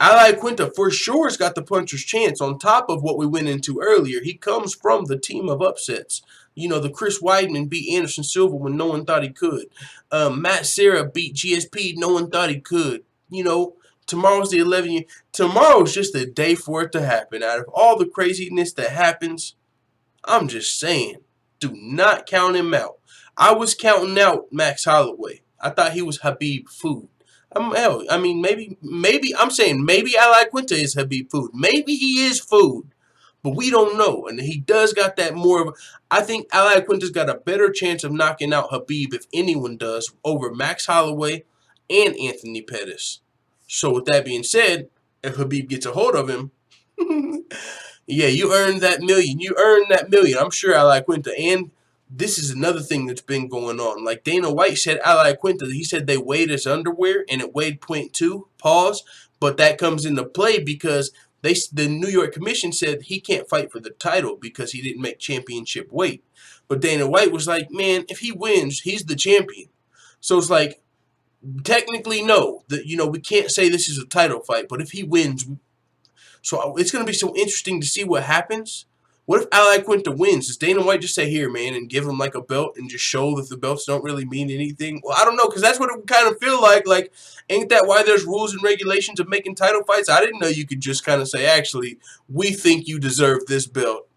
Iaquinta for sure has got the puncher's chance. On top of what we went into earlier, he comes from the team of upsets. The Chris Weidman beat Anderson Silva when no one thought he could. Matt Serra beat GSP, no one thought he could. Tomorrow's the 11th. Tomorrow's just a day for it to happen. Out of all the craziness that happens, I'm just saying, do not count him out. I was counting out Max Holloway. I thought he was Khabib food. Maybe I'm saying maybe Iaquinta is Khabib food. Maybe he is food, but we don't know. And he does got that more of. I think Iaquinta's got a better chance of knocking out Khabib, if anyone does, over Max Holloway and Anthony Pettis. So with that being said, if Khabib gets a hold of him, yeah, you earned that million. You earned that million. I'm sure Iaquinta. And this is another thing that's been going on. Like Dana White said, Iaquinta, he said they weighed his underwear and it weighed 0.2. Pause. But that comes into play because the New York Commission said he can't fight for the title because he didn't make championship weight. But Dana White was like, man, if he wins, he's the champion. So it's like, technically, no. We can't say this is a title fight. But if he wins, so it's going to be so interesting to see what happens. What if Iaquinta wins? Does Dana White just say, here, man, and give him like a belt and just show that the belts don't really mean anything? Well, I don't know, because that's what it would kind of feel like. Like, ain't that why there's rules and regulations of making title fights? I didn't know you could just kind of say, actually, we think you deserve this belt.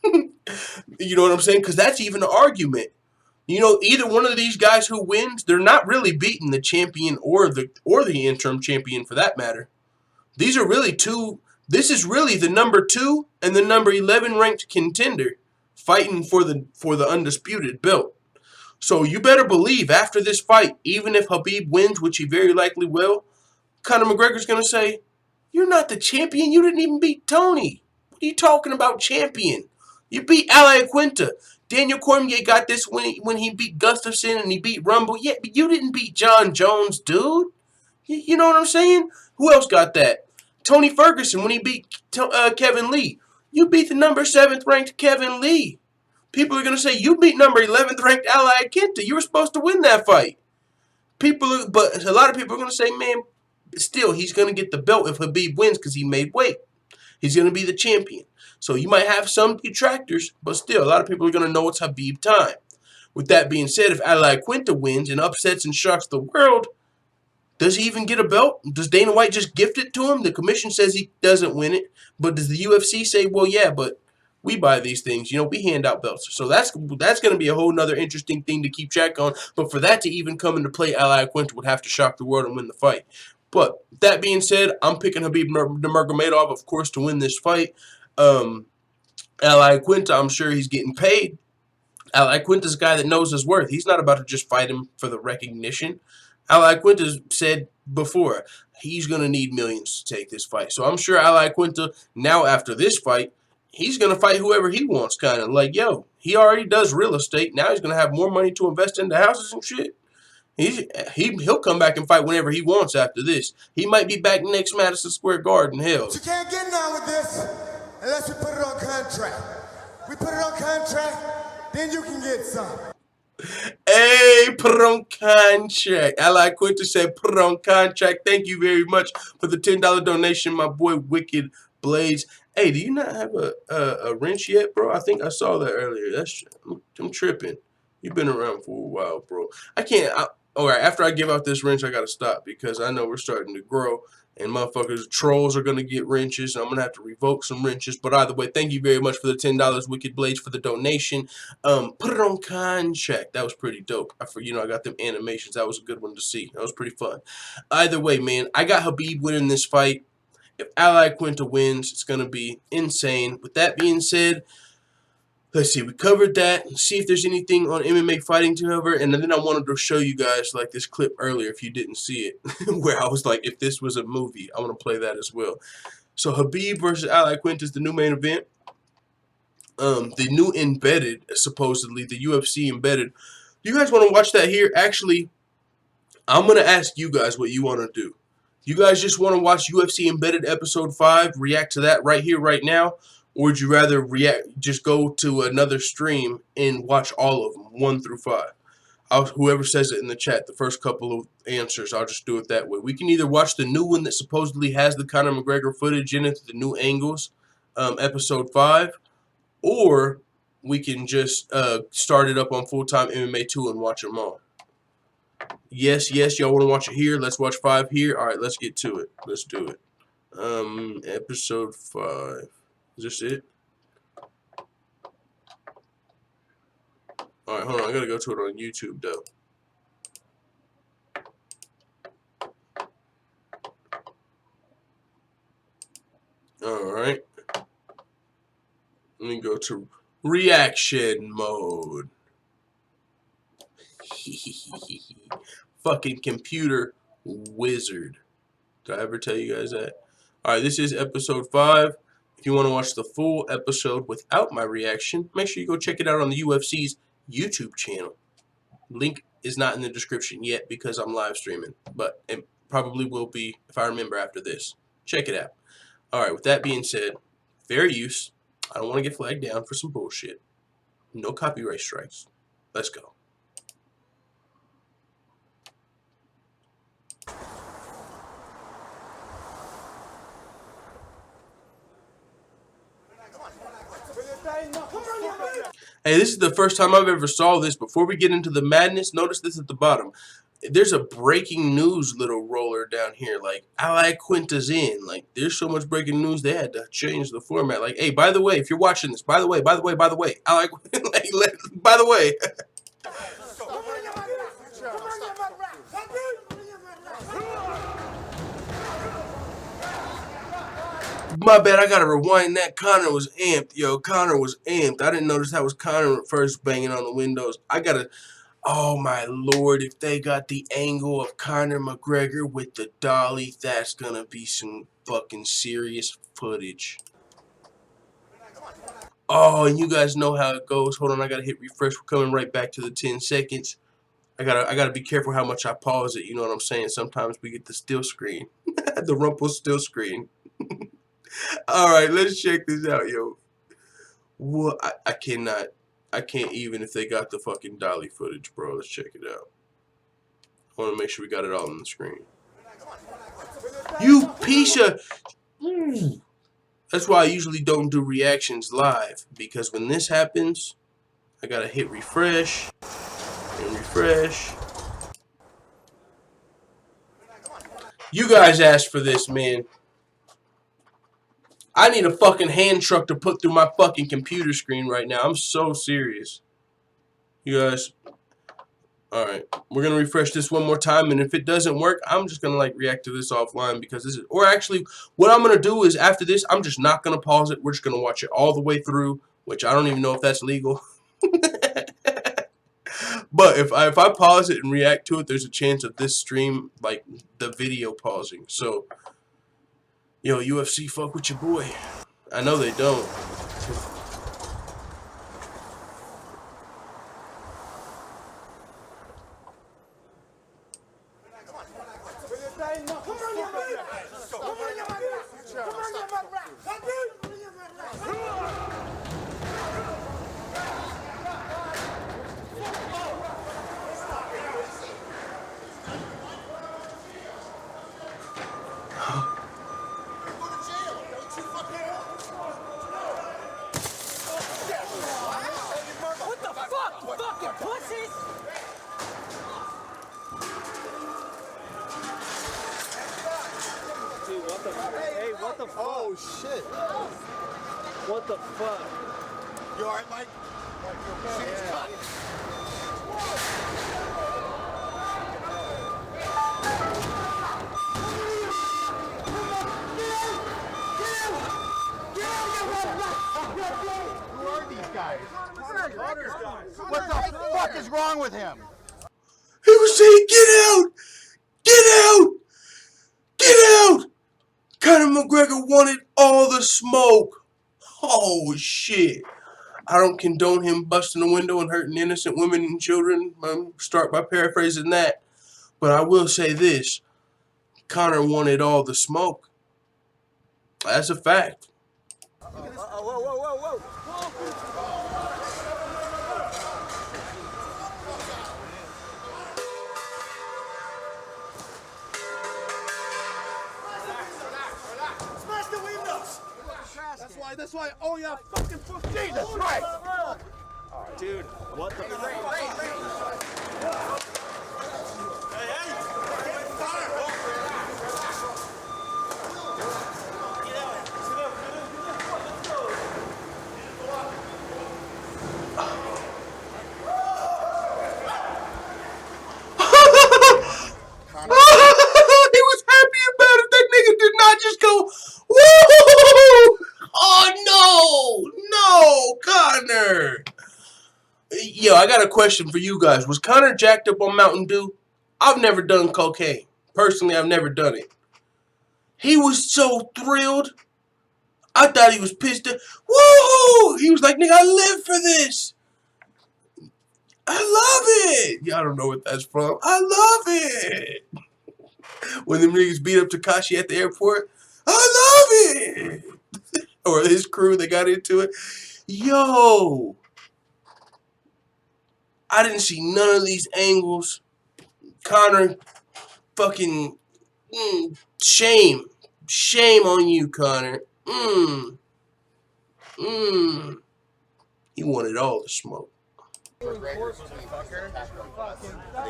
You know what I'm saying? Because that's even an argument. Either one of these guys who wins, they're not really beating the champion or the interim champion for that matter. These are really two This is really the number 2 and the number 11 ranked contender fighting for the undisputed belt. So you better believe after this fight, even if Khabib wins, which he very likely will, Conor McGregor's going to say, "You're not the champion. You didn't even beat Tony. What are you talking about, champion? You beat Iaquinta. Daniel Cormier got this when he beat Gustafsson and he beat Rumble. Yeah, but you didn't beat John Jones, dude. You know what I'm saying? Who else got that? Tony Ferguson when he beat Kevin Lee. You beat the number 7th ranked Kevin Lee. People are going to say, you beat number 11th ranked Iaquinta. You were supposed to win that fight. But a lot of people are going to say, man, still, he's going to get the belt if Khabib wins because he made weight. He's going to be the champion. So you might have some detractors, but still, a lot of people are going to know it's Khabib time. With that being said, if Iaquinta wins and upsets and shocks the world, does he even get a belt? Does Dana White just gift it to him? The commission says he doesn't win it. But does the UFC say, well, yeah, but we buy these things. You know, we hand out belts. So that's going to be a whole nother interesting thing to keep track on. But for that to even come into play, Iaquinta would have to shock the world and win the fight. But that being said, I'm picking Khabib Nurmagomedov, of course, to win this fight. Iaquinta, I'm sure he's getting paid. Iaquinta's a guy that knows his worth. He's not about to just fight him for the recognition. Iaquinta said before, he's going to need millions to take this fight. So I'm sure Iaquinta, now after this fight, he's going to fight whoever he wants, kind of. Like, yo, he already does real estate. Now he's going to have more money to invest into houses and shit. He'll come back and fight whenever he wants after this. He might be back next Madison Square Garden, hell. But you can't get down with this unless we put it on contract. We put it on contract, then you can get some. Hey, put it on contract. Iaquinta said put it on contract. Thank you very much for the $10 donation, my boy Wicked Blades. Hey, do you not have a wrench yet, bro? I think I saw that earlier. I'm tripping. You've been around for a while, bro. All right, after I give out this wrench, I got to stop because I know we're starting to grow. And motherfuckers, trolls are going to get wrenches. I'm going to have to revoke some wrenches. But either way, thank you very much for the $10, Wicked Blades, for the donation. Put it on contract. That was pretty dope. I got them animations. That was a good one to see. That was pretty fun. Either way, man, I got Khabib winning this fight. If Iaquinta wins, it's going to be insane. With that being said, let's see, we covered that. Let's see if there's anything on MMA fighting to cover. And then I wanted to show you guys like this clip earlier if you didn't see it. Where I was like, if this was a movie, I want to play that as well. So Khabib versus Iaquinta is the new main event. The new Embedded, supposedly, the UFC Embedded. Do you guys want to watch that here? Actually, I'm going to ask you guys what you want to do. You guys just want to watch UFC Embedded Episode 5, react to that right here, right now? Or would you rather just go to another stream and watch all of them, 1 through 5? Whoever says it in the chat, the first couple of answers, I'll just do it that way. We can either watch the new one that supposedly has the Conor McGregor footage in it, the new angles, Episode 5, or we can just start it up on Full-Time MMA 2 and watch them all. Yes, y'all want to watch it here? Let's watch 5 here. All right, let's get to it. Let's do it. Episode 5. Is this it? Alright, hold on. I gotta go to it on YouTube, though. Alright. Let me go to reaction mode. Fucking computer wizard. Did I ever tell you guys that? Alright, this is episode 5. If you want to watch the full episode without my reaction, make sure you go check it out on the UFC's YouTube channel. Link is not in the description yet because I'm live streaming, but it probably will be if I remember after this. Check it out. Alright, with that being said, fair use. I don't want to get flagged down for some bullshit. No copyright strikes. Let's go. Hey, this is the first time I've ever saw this. Before we get into the madness, notice this at the bottom. There's a breaking news little roller down here. Like, Iaquinta's in. Like, there's so much breaking news, they had to change the format. Like, hey, by the way, if you're watching this, by the way, like, by the way. My bad, I gotta rewind that. Conor was amped, yo. Conor was amped. I didn't notice that was Conor first banging on the windows. I gotta, oh my lord, if they got the angle of Conor McGregor with the dolly, that's gonna be some fucking serious footage. Oh, and you guys know how it goes. Hold on, I gotta hit refresh. We're coming right back to the 10 seconds. I gotta be careful how much I pause it. You know what I'm saying? Sometimes we get the still screen, the rumple still screen. All right, let's check this out, yo. What? I cannot. I can't even if they got the fucking dolly footage, bro. Let's check it out. I want to make sure we got it all on the screen. You piece of. That's why I usually don't do reactions live, because when this happens, I gotta hit refresh and refresh. You guys asked for this, man. I need a fucking hand truck to put through my fucking computer screen right now. I'm so serious. You guys. Alright. We're going to refresh this one more time. And if it doesn't work, I'm just going to like react to this offline. Because this is. Or actually, what I'm going to do is after this, I'm just not going to pause it. We're just going to watch it all the way through. Which I don't even know if that's legal. But if I pause it and react to it, there's a chance of this stream, like the video pausing. So. Yo, UFC, fuck with your boy. I know they don't. Oh shit! What the fuck? You alright, Mike? She's cut. Who are these guys? What the fuck is wrong with him? He was saying, get out! Get out! Get out! Conor McGregor wanted all the smoke. Oh, shit. I don't condone him busting a window and hurting innocent women and children. I'll start by paraphrasing that. But I will say this. Conor wanted all the smoke. That's a fact. Whoa. Smash the windows! That's why, oh yeah, fucking Jesus Christ! Dude, what the fuck? He was happy about it. That nigga did not just go, woo! Oh, no, Conor. Yo, I got a question for you guys. Was Conor jacked up on Mountain Dew? I've never done cocaine. Personally, I've never done it. He was so thrilled. I thought he was pissed. Woo! He was like, nigga, I live for this. I love it. Y'all don't know what that's from. I love it. When them niggas beat up Tekashi at the airport, I love it. Or his crew, they got into it. Yo. I didn't see none of these angles. Conor, fucking, shame. Shame on you, Conor. He wanted all the smoke. They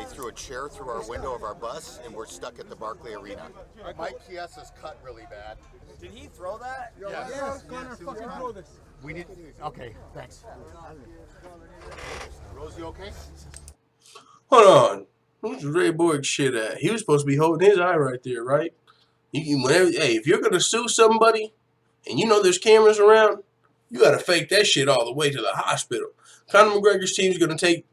threw a chair through our window of our bus, and we're stuck at the Barclay Arena. Mike Chiesa cut really bad. Did he throw that? Yes. Connor, fucking throw this. We didn't. Okay, thanks. Rose, you okay? Hold on. Who's Ray Borg shit at? He was supposed to be holding his eye right there, right? Hey, if you're gonna sue somebody, and you know there's cameras around, you gotta fake that shit all the way to the hospital. Conor McGregor's team's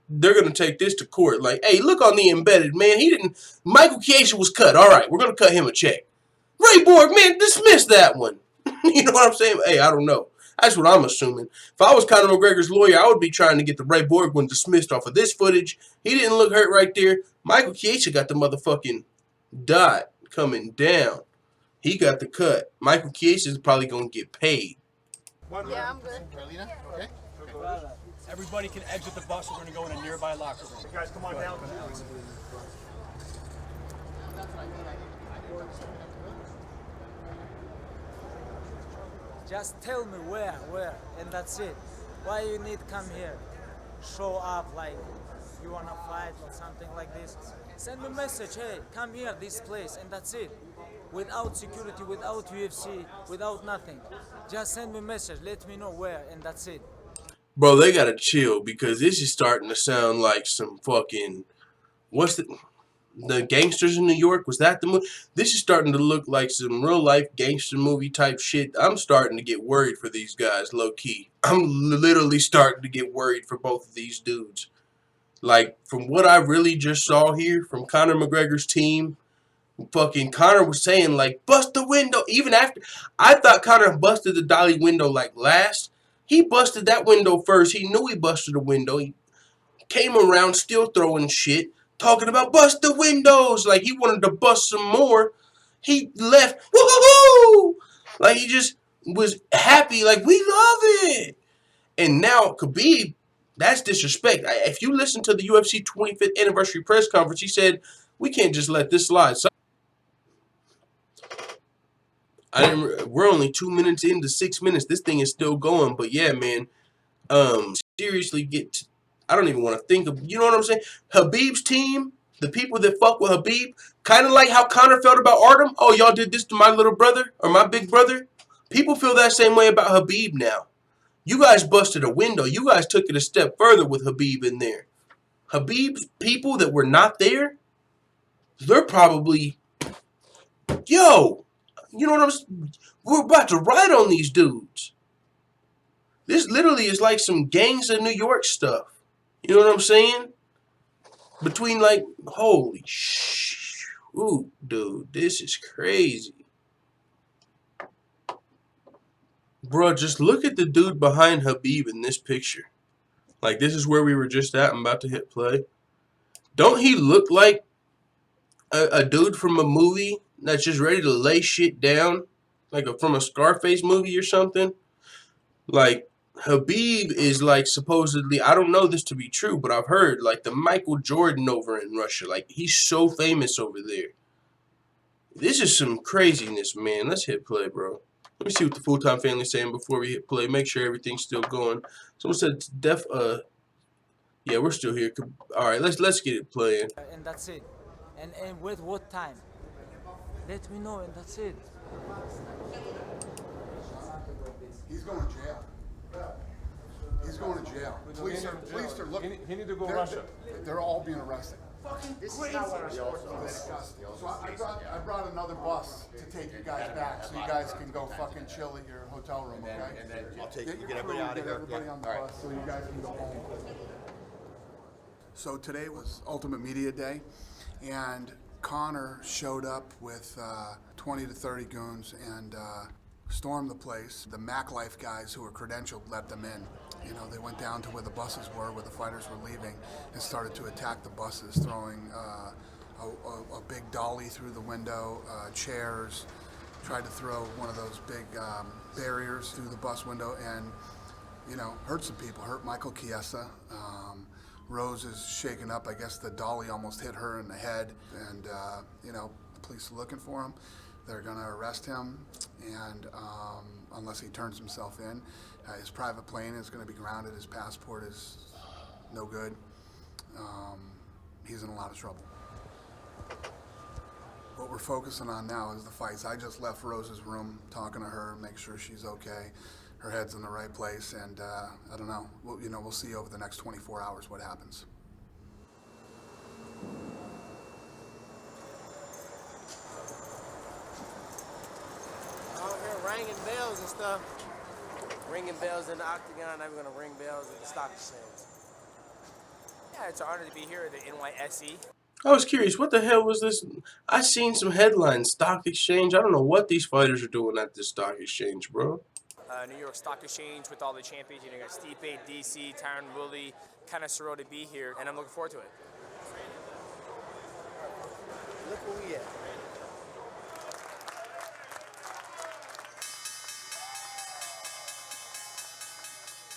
they're gonna take this to court. Like, hey, look on the embedded, man. Michael Chiesa was cut. All right, we're gonna cut him a check. Ray Borg, man, dismiss that one. You know what I'm saying? Hey, I don't know. That's what I'm assuming. If I was Conor McGregor's lawyer, I would be trying to get the Ray Borg one dismissed off of this footage. He didn't look hurt right there. Michael Chiesa got the motherfucking dot coming down. He got the cut. Michael Chiesa is probably going to get paid. Yeah, I'm good. Okay. Everybody can exit the bus. We're going to go in a nearby locker room. You guys, come on down. Just tell me where, and that's it. Why you need to come here? Show up like you wanna fight or something like this. Send me a message, hey, come here, this place, and that's it. Without security, without UFC, without nothing. Just send me a message, let me know where, and that's it. Bro, they gotta chill because this is starting to sound like some fucking, the Gangsters in New York? Was that the movie? This is starting to look like some real life gangster movie type shit. I'm starting to get worried for these guys, low key. I'm literally starting to get worried for both of these dudes. Like, from what I really just saw here from Conor McGregor's team, fucking Conor was saying, like, bust the window. Even after, I thought Conor busted the dolly window, like, last. He busted that window first. He knew he busted the window. He came around still throwing shit, talking about bust the windows. Like, he wanted to bust some more. He left, woo-hoo-hoo! Like, he just was happy, like, we love it. And now, Khabib, that's disrespect. If you listen to the UFC 25th anniversary press conference, he said, we can't just let this slide. So, we're only 2 minutes into 6 minutes. This thing is still going. But yeah, man, seriously, I don't even want to think of, you know what I'm saying? Khabib's team, the people that fuck with Khabib, kind of like how Conor felt about Artem. Oh, y'all did this to my little brother or my big brother. People feel that same way about Khabib now. You guys busted a window. You guys took it a step further with Khabib in there. Khabib's people that were not there, they're probably, yo, you know what I'm saying? We're about to ride on these dudes. This literally is like some gangs of New York stuff. You know what I'm saying? Between, like, holy ooh, dude, this is crazy. Bro, just look at the dude behind Khabib in this picture. Like, this is where we were just at. I'm about to hit play. Don't he look like a dude from a movie that's just ready to lay shit down? Like from a Scarface movie or something? Like, Khabib is like supposedly, I don't know this to be true, but I've heard like the Michael Jordan over in Russia. Like, he's so famous over there. This is some craziness, man. Let's hit play, bro. Let me see what the full-time family's saying before we hit play. Make sure everything's still going. Someone said yeah, we're still here. All right, let's get it playing. And that's it. And with what time? Let me know, and that's it. He's going to jail. He's going to jail. Police are looking. He need to go to Russia. They're all being arrested. This is not what our sports So I brought another bus to take you guys back, so you guys can go fucking chill at your hotel room, okay? And then I'll take get everybody out of here. Everybody on the bus, so you guys can go home. So today was Ultimate Media Day, and Conor showed up with 20 to 30 goons and stormed the place. The Mac Life guys who were credentialed let them in. You know, they went down to where the buses were, where the fighters were leaving, and started to attack the buses, throwing a big dolly through the window, chairs, tried to throw one of those big barriers through the bus window, and, you know, hurt some people, hurt Michael Chiesa. Rose is shaken up. I guess the dolly almost hit her in the head, and, you know, the police are looking for him. They're going to arrest him, and unless he turns himself in. His private plane is going to be grounded. His passport is no good. He's in a lot of trouble. What we're focusing on now is the fights. I just left Rose's room talking to her, make sure she's okay. Her head's in the right place, and I don't know. We'll see over the next 24 hours what happens. Out here ringing bells and stuff. Ringing bells in the octagon. Now we're gonna ring bells at the stock exchange. Yeah, it's an honor to be here at the NYSE. I was curious, what the hell was this? I seen some headlines, stock exchange. I don't know what these fighters are doing at this stock exchange, bro. New York Stock Exchange with all the champions. You know, you got Stipe, DC, Tyron Woodley, kind of surreal to be here, and I'm looking forward to it. Look where we at.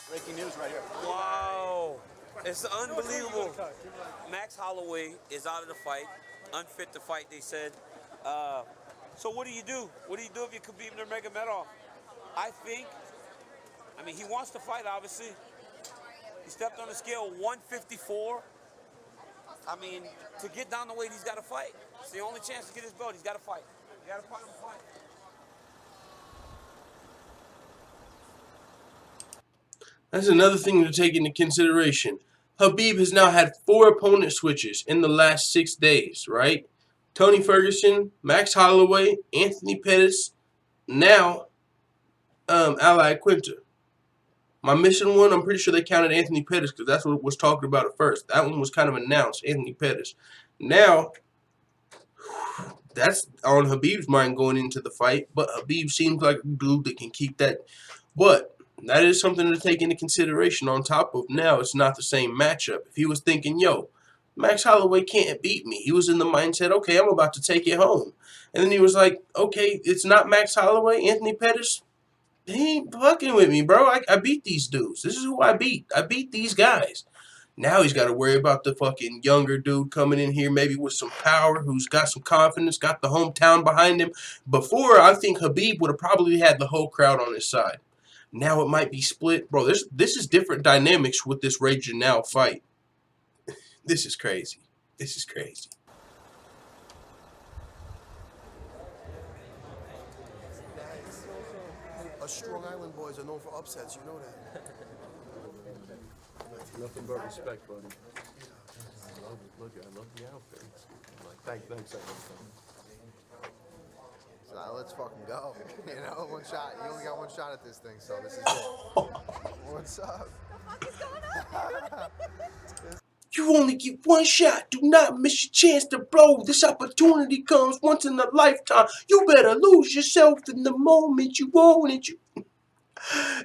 Breaking news right here. Wow. It's unbelievable. Max Holloway is out of the fight, unfit to fight, they said. So what do you do? What do you do if you Khabib Nurmagomedov? I mean, he wants to fight, obviously. He stepped on the scale 154. I mean, to get down the weight, he's got to fight. It's the only chance to get his belt. He's got to fight. You got to fight him to fight. That's another thing to take into consideration. Khabib has now had 4 opponent switches in the last 6 days, right? Tony Ferguson, Max Holloway, Anthony Pettis, now Iaquinta. Am I missing one? I'm pretty sure they counted Anthony Pettis because that's what was talked about at first. That one was kind of announced, Anthony Pettis. Now, that's on Khabib's mind going into the fight, but Khabib seems like a dude that can keep that. But that is something to take into consideration on top of now it's not the same matchup. If he was thinking, yo, Max Holloway can't beat me, he was in the mindset, okay, I'm about to take it home. And then he was like, okay, it's not Max Holloway, Anthony Pettis. He ain't fucking with me, bro. I beat these dudes. This is who I beat. I beat these guys. Now he's got to worry about the fucking younger dude coming in here, maybe with some power, who's got some confidence, got the hometown behind him. Before, I think Khabib would have probably had the whole crowd on his side. Now it might be split. Bro, this is different dynamics with this Raging Now fight. This is crazy. This is crazy. Us Strong Island boys are known for upsets, you know that. Nothing but respect, buddy. I love the outfit. Thanks. So let's fucking go. You know, one shot. You only got one shot at this thing, so this is it. What's up? What the fuck is going on? You only get one shot. Do not miss your chance to blow. This opportunity comes once in a lifetime. You better lose yourself in the moment you want it.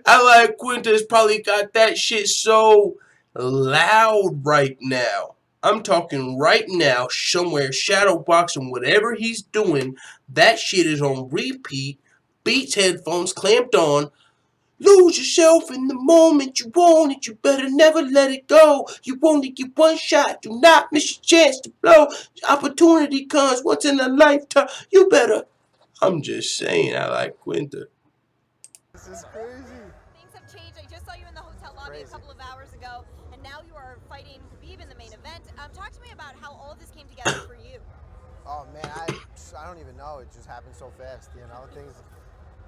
Iaquinta has probably got that shit so loud right now. I'm talking right now, somewhere shadow boxing, whatever he's doing, that shit is on repeat. Beats headphones clamped on. Lose yourself in the moment you want it. You better never let it go. You only get one shot. Do not miss your chance to blow. Opportunity comes once in a lifetime. You better. I'm just saying, Iaquinta. This is crazy. Things have changed. I just saw you in the hotel lobby a couple of hours ago, and now you are fighting Khabib in the main event. Talk to me about how all of this came together for you. Oh man, I don't even know. It just happened so fast, you know. Things.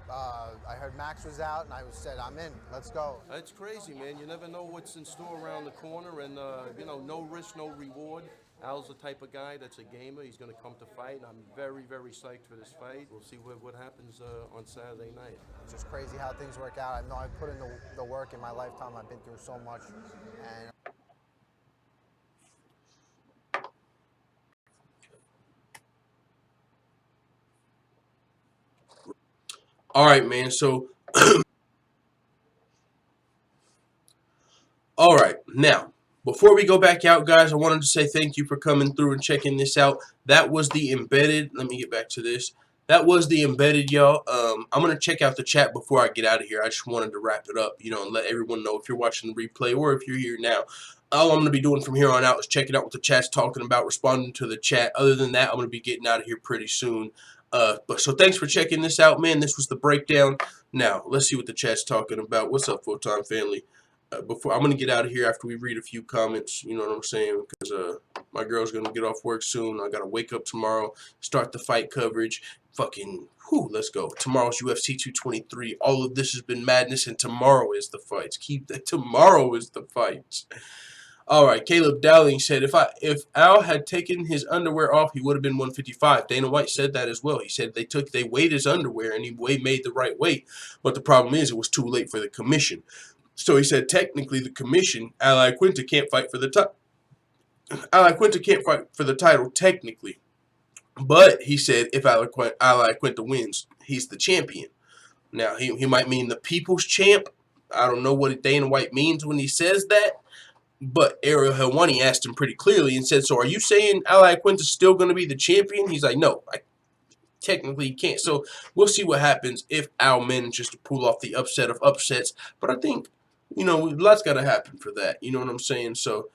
I heard Max was out, and I said, I'm in. Let's go. It's crazy, man. You never know what's in store around the corner, and you know, no risk, no reward. Al's the type of guy that's a gamer. He's going to come to fight, and I'm very, very psyched for this fight. We'll see what happens on Saturday night. It's just crazy how things work out. I know I've put in the work in my lifetime. I've been through so much, and. All right, man. So, all right. Now, before we go back out, guys, I wanted to say thank you for coming through and checking this out. That was the Embedded. Let me get back to this. That was the Embedded, y'all. I'm going to check out the chat before I get out of here. I just wanted to wrap it up, you know, and let everyone know if you're watching the replay or if you're here now. All I'm going to be doing from here on out is checking out what the chat's talking about, responding to the chat. Other than that, I'm going to be getting out of here pretty soon. So thanks for checking this out, man. This was the breakdown. Now, let's see what the chat's talking about. What's up, full-time family? Before I'm going to get out of here after we read a few comments, you know what I'm saying? Because my girl's going to get off work soon. I got to wake up tomorrow, start the fight coverage. Fucking, whew, let's go. Tomorrow's UFC 223. All of this has been madness, and tomorrow is the fights. Keep that. Tomorrow is the fights. All right, Caleb Dowling said, if Al had taken his underwear off, he would have been 155. Dana White said that as well. He said they weighed his underwear and he made the right weight, but the problem is it was too late for the commission. So he said technically the commission, Iaquinta can't fight for the title. Iaquinta can't fight for the title technically, but he said if Iaquinta wins, he's the champion. Now he might mean the people's champ. I don't know what Dana White means when he says that. But Ariel Helwani asked him pretty clearly and said, so are you saying Iaquinta's still going to be the champion? He's like, no, I technically can't. So we'll see what happens if Al manages to pull off the upset of upsets. But I think, you know, a lot's got to happen for that. You know what I'm saying? So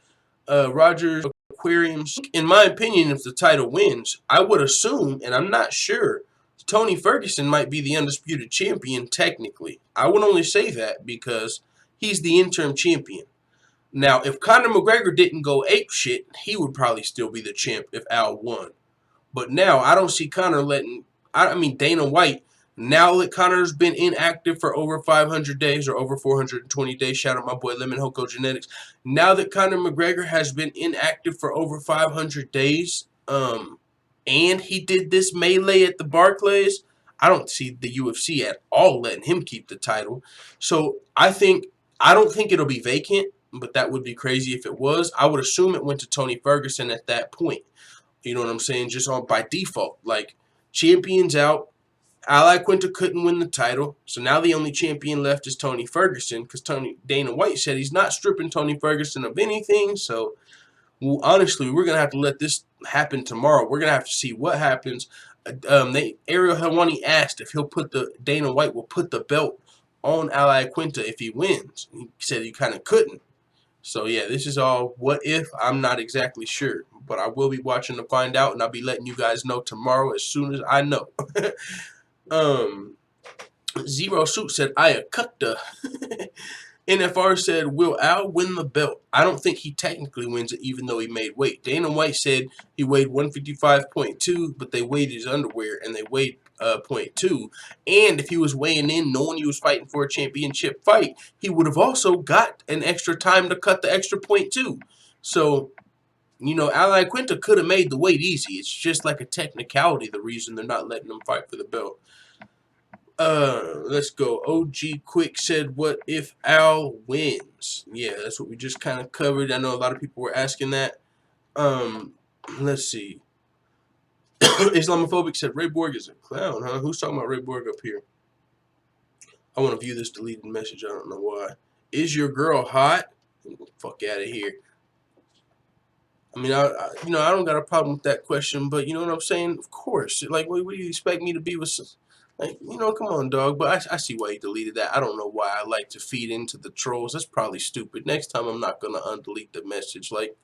Rogers Aquariums, in my opinion, if the title wins, I would assume, and I'm not sure, Tony Ferguson might be the undisputed champion technically. I would only say that because he's the interim champion. Now, if Conor McGregor didn't go apeshit, he would probably still be the champ if Al won. But now, I don't see Conor letting... Dana White, now that Conor's been inactive for over 500 days or over 420 days, shout out my boy Lemon Hoko Genetics. Now that Conor McGregor has been inactive for over 500 days, and he did this melee at the Barclays, I don't see the UFC at all letting him keep the title. So, I don't think it'll be vacant. But that would be crazy if it was. I would assume it went to Tony Ferguson at that point. You know what I'm saying? Just on by default. Like, champions out. Iaquinta couldn't win the title. So now the only champion left is Tony Ferguson. Because Dana White said he's not stripping Tony Ferguson of anything. So, well, honestly, we're going to have to let this happen tomorrow. We're going to have to see what happens. Ariel Helwani asked if Dana White will put the belt on Iaquinta if he wins. He said he kind of couldn't. So, yeah, this is all what if. I'm not exactly sure. But I will be watching to find out, and I'll be letting you guys know tomorrow as soon as I know. Zero Suit said, Iaquinta. NFR said, will Al win the belt? I don't think he technically wins it, even though he made weight. Dana White said he weighed 155.2, but they weighed his underwear, and they weighed 0.2. And if he was weighing in, knowing he was fighting for a championship fight, he would have also got an extra time to cut the extra 0.2. So, you know, Iaquinta could have made the weight easy. It's just like a technicality, the reason they're not letting him fight for the belt. Let's go. OG Quick said, what if Al wins? Yeah, that's what we just kind of covered. I know a lot of people were asking that. Let's see. Islamophobic said, Ray Borg is a clown, huh? Who's talking about Ray Borg up here? I want to view this deleted message. I don't know why. Is your girl hot? Fuck out of here. I mean, I don't got a problem with that question, but you know what I'm saying? Of course. Like, what do you expect me to be with? Like, you know, come on, dog. But I see why he deleted that. I don't know why I like to feed into the trolls. That's probably stupid. Next time, I'm not going to undelete the message. Like,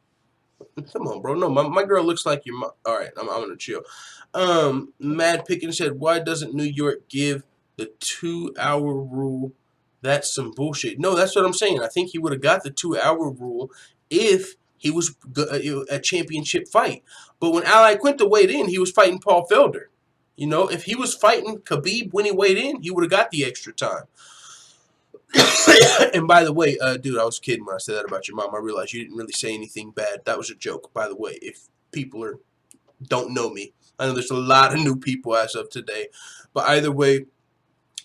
come on, bro. No, my girl looks like your mom. All right, I'm going to chill. Mad Pickens said, why doesn't New York give the 2-hour rule? That's some bullshit. No, that's what I'm saying. I think he would have got the 2-hour rule if he was a championship fight. But when Iaquinta weighed in, he was fighting Paul Felder. You know, if he was fighting Khabib when he weighed in, he would have got the extra time. And by the way, dude, I was kidding when I said that about your mom. I realized you didn't really say anything bad. That was a joke, by the way, if people don't know me. I know there's a lot of new people as of today. But either way,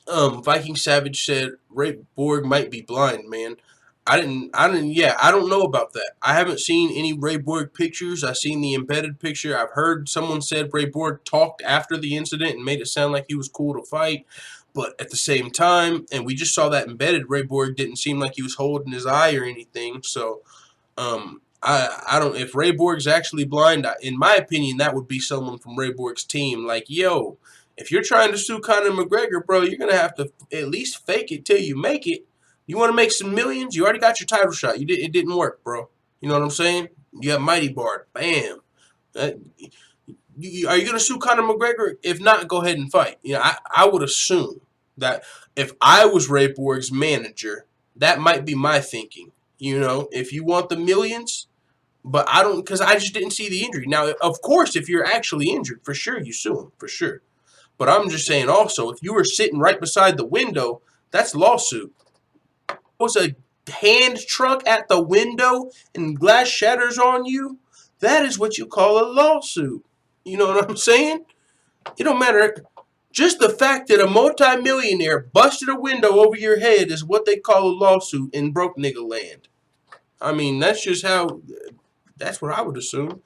Viking Savage said Ray Borg might be blind, man. I don't know about that. I haven't seen any Ray Borg pictures. I've seen the embedded picture. I've heard someone said Ray Borg talked after the incident and made it sound like he was cool to fight. But at the same time, and we just saw that embedded, Ray Borg didn't seem like he was holding his eye or anything. So, I don't. If Ray Borg's actually blind, in my opinion, that would be someone from Ray Borg's team. Like, yo, if you're trying to sue Conor McGregor, bro, you're gonna have to at least fake it till you make it. You want to make some millions? You already got your title shot. It didn't work, bro. You know what I'm saying? You got Mighty Bard. Bam. Are you going to sue Conor McGregor? If not, go ahead and fight. You know, I would assume that if I was Ray Borg's manager, that might be my thinking. You know, if you want the millions, but I don't, because I just didn't see the injury. Now, of course, if you're actually injured, for sure, you sue him, for sure. But I'm just saying also, if you were sitting right beside the window, that's lawsuit. Was a hand truck at the window and glass shatters on you, that is what you call a lawsuit. You know what I'm saying? It don't matter. Just the fact that a multimillionaire busted a window over your head is what they call a lawsuit in broke nigga land. I mean, that's just how, that's what I would assume.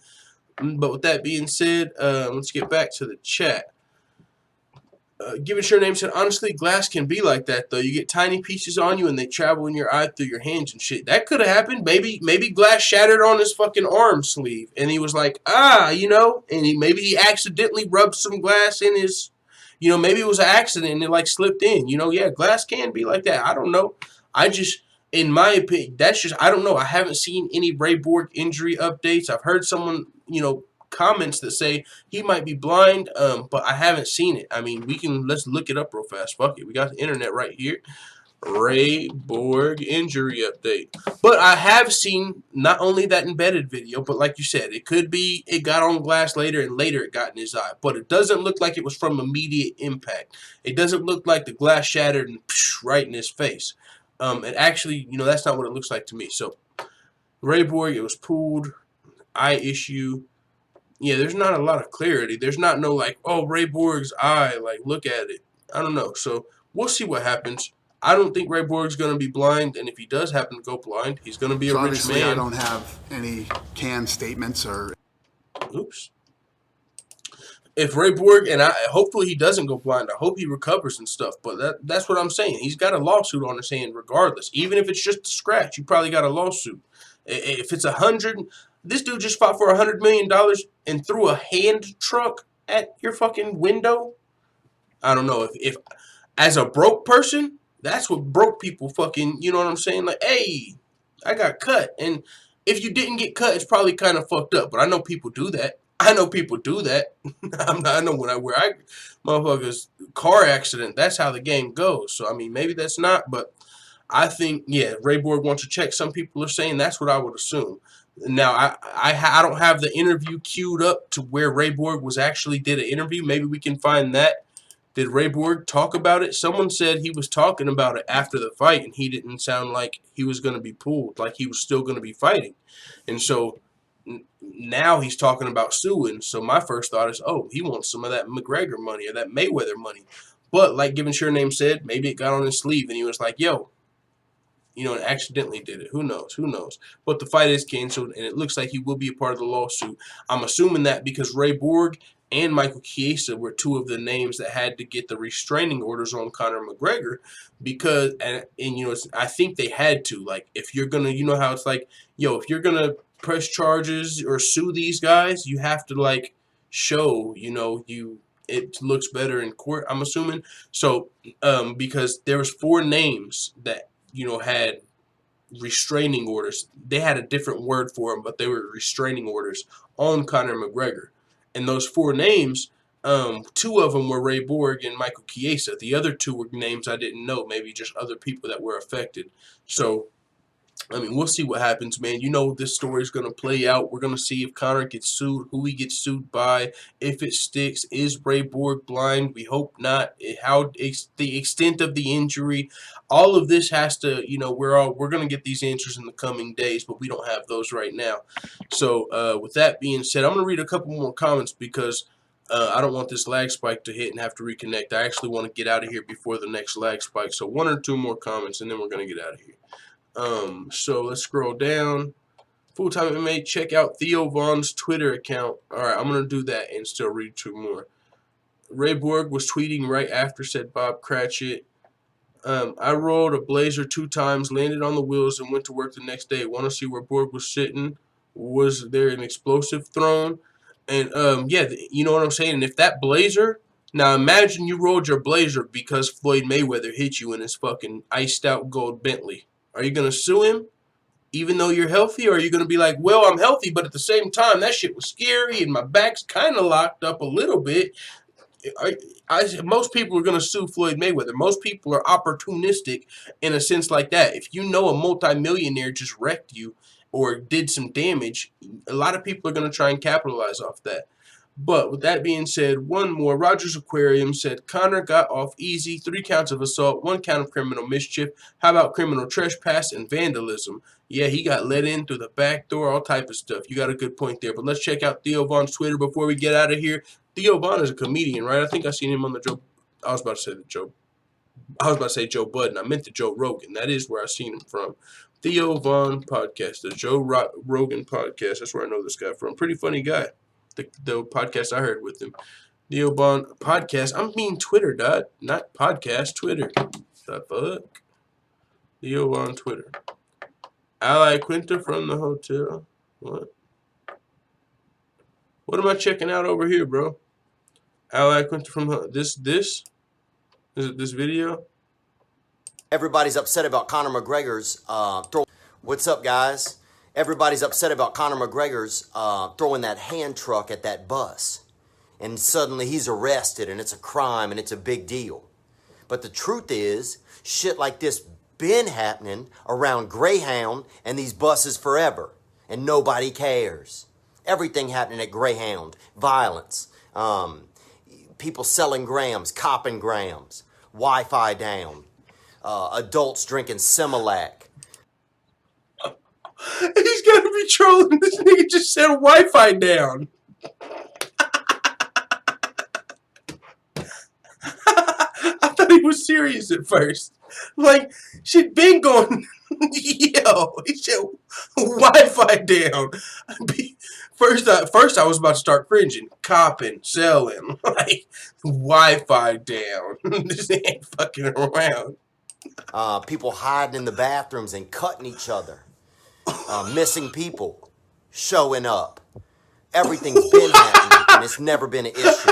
But with that being said, let's get back to the chat. Give it your name said, honestly, glass can be like that, though. You get tiny pieces on you and they travel in your eye through your hands and shit. That could have happened. Maybe glass shattered on his fucking arm sleeve. And he was like, you know, and maybe he accidentally rubbed some glass in his, you know, maybe it was an accident and it like slipped in. You know, yeah, glass can be like that. I don't know. I just, in my opinion, that's just, I don't know. I haven't seen any Ray Borg injury updates. I've heard someone, you know, comments that say he might be blind, but I haven't seen it. I mean, let's look it up real fast. Fuck it, we got the internet right here. Ray Borg injury update. But I have seen not only that embedded video, but like you said, it could be it got on glass later and later it got in his eye. But it doesn't look like it was from immediate impact. It doesn't look like the glass shattered and right in his face. It actually, you know, that's not what it looks like to me. So Ray Borg, it was pulled, eye issue. Yeah, there's not a lot of clarity. There's not no like, oh, Ray Borg's eye, like, look at it. I don't know. So we'll see what happens. I don't think Ray Borg's going to be blind, and if he does happen to go blind, he's going to be a rich Obviously, man. I don't have any canned statements or... Oops. If Ray Borg, and hopefully he doesn't go blind. I hope he recovers and stuff, but that's what I'm saying. He's got a lawsuit on his hand regardless. Even if it's just a scratch, you probably got a lawsuit. If it's 100... This dude just fought for $100 million and threw a hand truck at your fucking window. I don't know. If as a broke person, that's what broke people fucking, you know what I'm saying? Like, hey, I got cut. And if you didn't get cut, it's probably kind of fucked up. But I know people do that. I know people do that. I know motherfuckers, car accident, that's how the game goes. So, I mean, maybe that's not. But I think, yeah, Ray Borg wants to check. Some people are saying that's what I would assume. Now, I don't have the interview queued up to where Ray Borg actually did an interview. Maybe we can find that. Did Ray Borg talk about it? Someone said he was talking about it after the fight, and he didn't sound like he was going to be pulled, like he was still going to be fighting. And so now he's talking about suing. So my first thought is, oh, he wants some of that Mcgregor money or that Mayweather money. But like Given Sure Name said, maybe it got on his sleeve, and he was like, yo, you know, and accidentally did it. Who knows? Who knows? But the fight is canceled, and it looks like he will be a part of the lawsuit. I'm assuming that because Ray Borg and Michael Chiesa were two of the names that had to get the restraining orders on Conor McGregor because, and you know, I think they had to. Like, if you're going to, you know how it's like, yo, if you're going to press charges or sue these guys, you have to, like, show, you know, it looks better in court, I'm assuming. So, because there was 4 names that, you know, had restraining orders. They had a different word for them, but they were restraining orders on Conor McGregor. And those 4 names, 2 of them were Ray Borg and Michael Chiesa. The other 2 were names I didn't know, maybe just other people that were affected. So, I mean, we'll see what happens, man. You know this story is going to play out. We're going to see if Conor gets sued, who he gets sued by, if it sticks. Is Ray Borg blind? We hope not. How the extent of the injury, all of this has to, you know, we're going to get these answers in the coming days, but we don't have those right now. So, with that being said, I'm going to read a couple more comments because I don't want this lag spike to hit and have to reconnect. I actually want to get out of here before the next lag spike. So 1 or 2 more comments, and then we're going to get out of here. So let's scroll down. Full-Time MMA, check out Theo Vaughn's Twitter account. Alright, I'm going to do that and still read 2 more. Ray Borg was tweeting right after, said Bob Cratchit. I rolled a Blazer 2 times, landed on the wheels, and went to work the next day. Want to see where Borg was sitting? Was there an explosive thrown? And, yeah, you know what I'm saying? And if that Blazer... Now, imagine you rolled your Blazer because Floyd Mayweather hit you in his fucking iced-out gold Bentley. Are you going to sue him even though you're healthy? Or are you going to be like, well, I'm healthy, but at the same time, that shit was scary and my back's kind of locked up a little bit. Most people are going to sue Floyd Mayweather. Most people are opportunistic in a sense like that. If you know a multimillionaire just wrecked you or did some damage, a lot of people are going to try and capitalize off that. But with that being said, one more. Rogers Aquarium said Conor got off easy, 3 counts of assault, 1 count of criminal mischief. How about criminal trespass and vandalism? Yeah, he got let in through the back door, all type of stuff. You got a good point there. But let's check out Theo Von's Twitter before we get out of here. Theo Von is a comedian, right? I think I seen him on the Joe. I was about to say Joe Budden. I meant the Joe Rogan. That is where I seen him from. Theo Von podcast, the Joe Rogan podcast. That's where I know this guy from. Pretty funny guy. The podcast I heard with him. Theo Von podcast. I mean Twitter, dot. Not podcast, Twitter. The fuck? Theo Von Twitter. Iaquinta from the hotel. What? What am I checking out over here, bro? Iaquinta from this? Is it this video? Everybody's upset about Conor McGregor's What's up, guys? Everybody's upset about Conor McGregor's throwing that hand truck at that bus. And suddenly he's arrested and it's a crime and it's a big deal. But the truth is, shit like this been happening around Greyhound and these buses forever. And nobody cares. Everything happening at Greyhound. Violence. People selling grams, copping grams. Wi-Fi down. Adults drinking Similac. He's got to be trolling. This nigga just said Wi-Fi down. I thought he was serious at first. Like, shit been going. Yo, he said Wi-Fi down. First I was about to start cringing. Copping, selling. Like, Wi-Fi down. This ain't fucking around. People hiding in the bathrooms and cutting each other. Missing people. Showing up. Everything's been happening and it's never been an issue.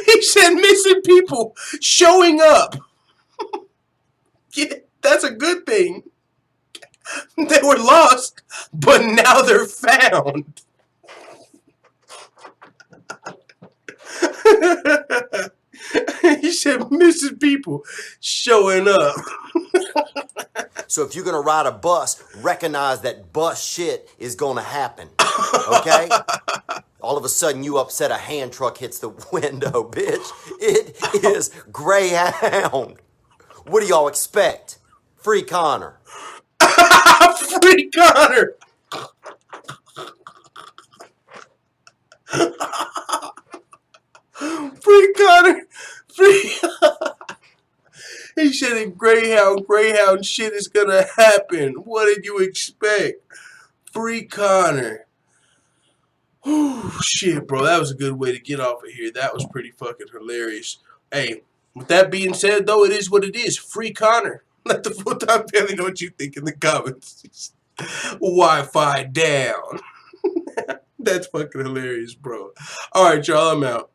He said missing people showing up. Yeah, that's a good thing. They were lost, but now they're found. He said missing people showing up. So if you're going to ride a bus, recognize that bus shit is going to happen. Okay? All of a sudden you upset a hand truck hits the window, bitch. It is Greyhound. What do y'all expect? Free Conor. Free Conor. Free Conor. Free. He said in Greyhound shit is gonna happen. What did you expect? Free Conor. Whew, shit, bro. That was a good way to get off of here. That was pretty fucking hilarious. Hey, with that being said, though, it is what it is. Free Conor. Let the full-time family know what you think in the comments. Wi-Fi down. That's fucking hilarious, bro. All right, y'all, I'm out.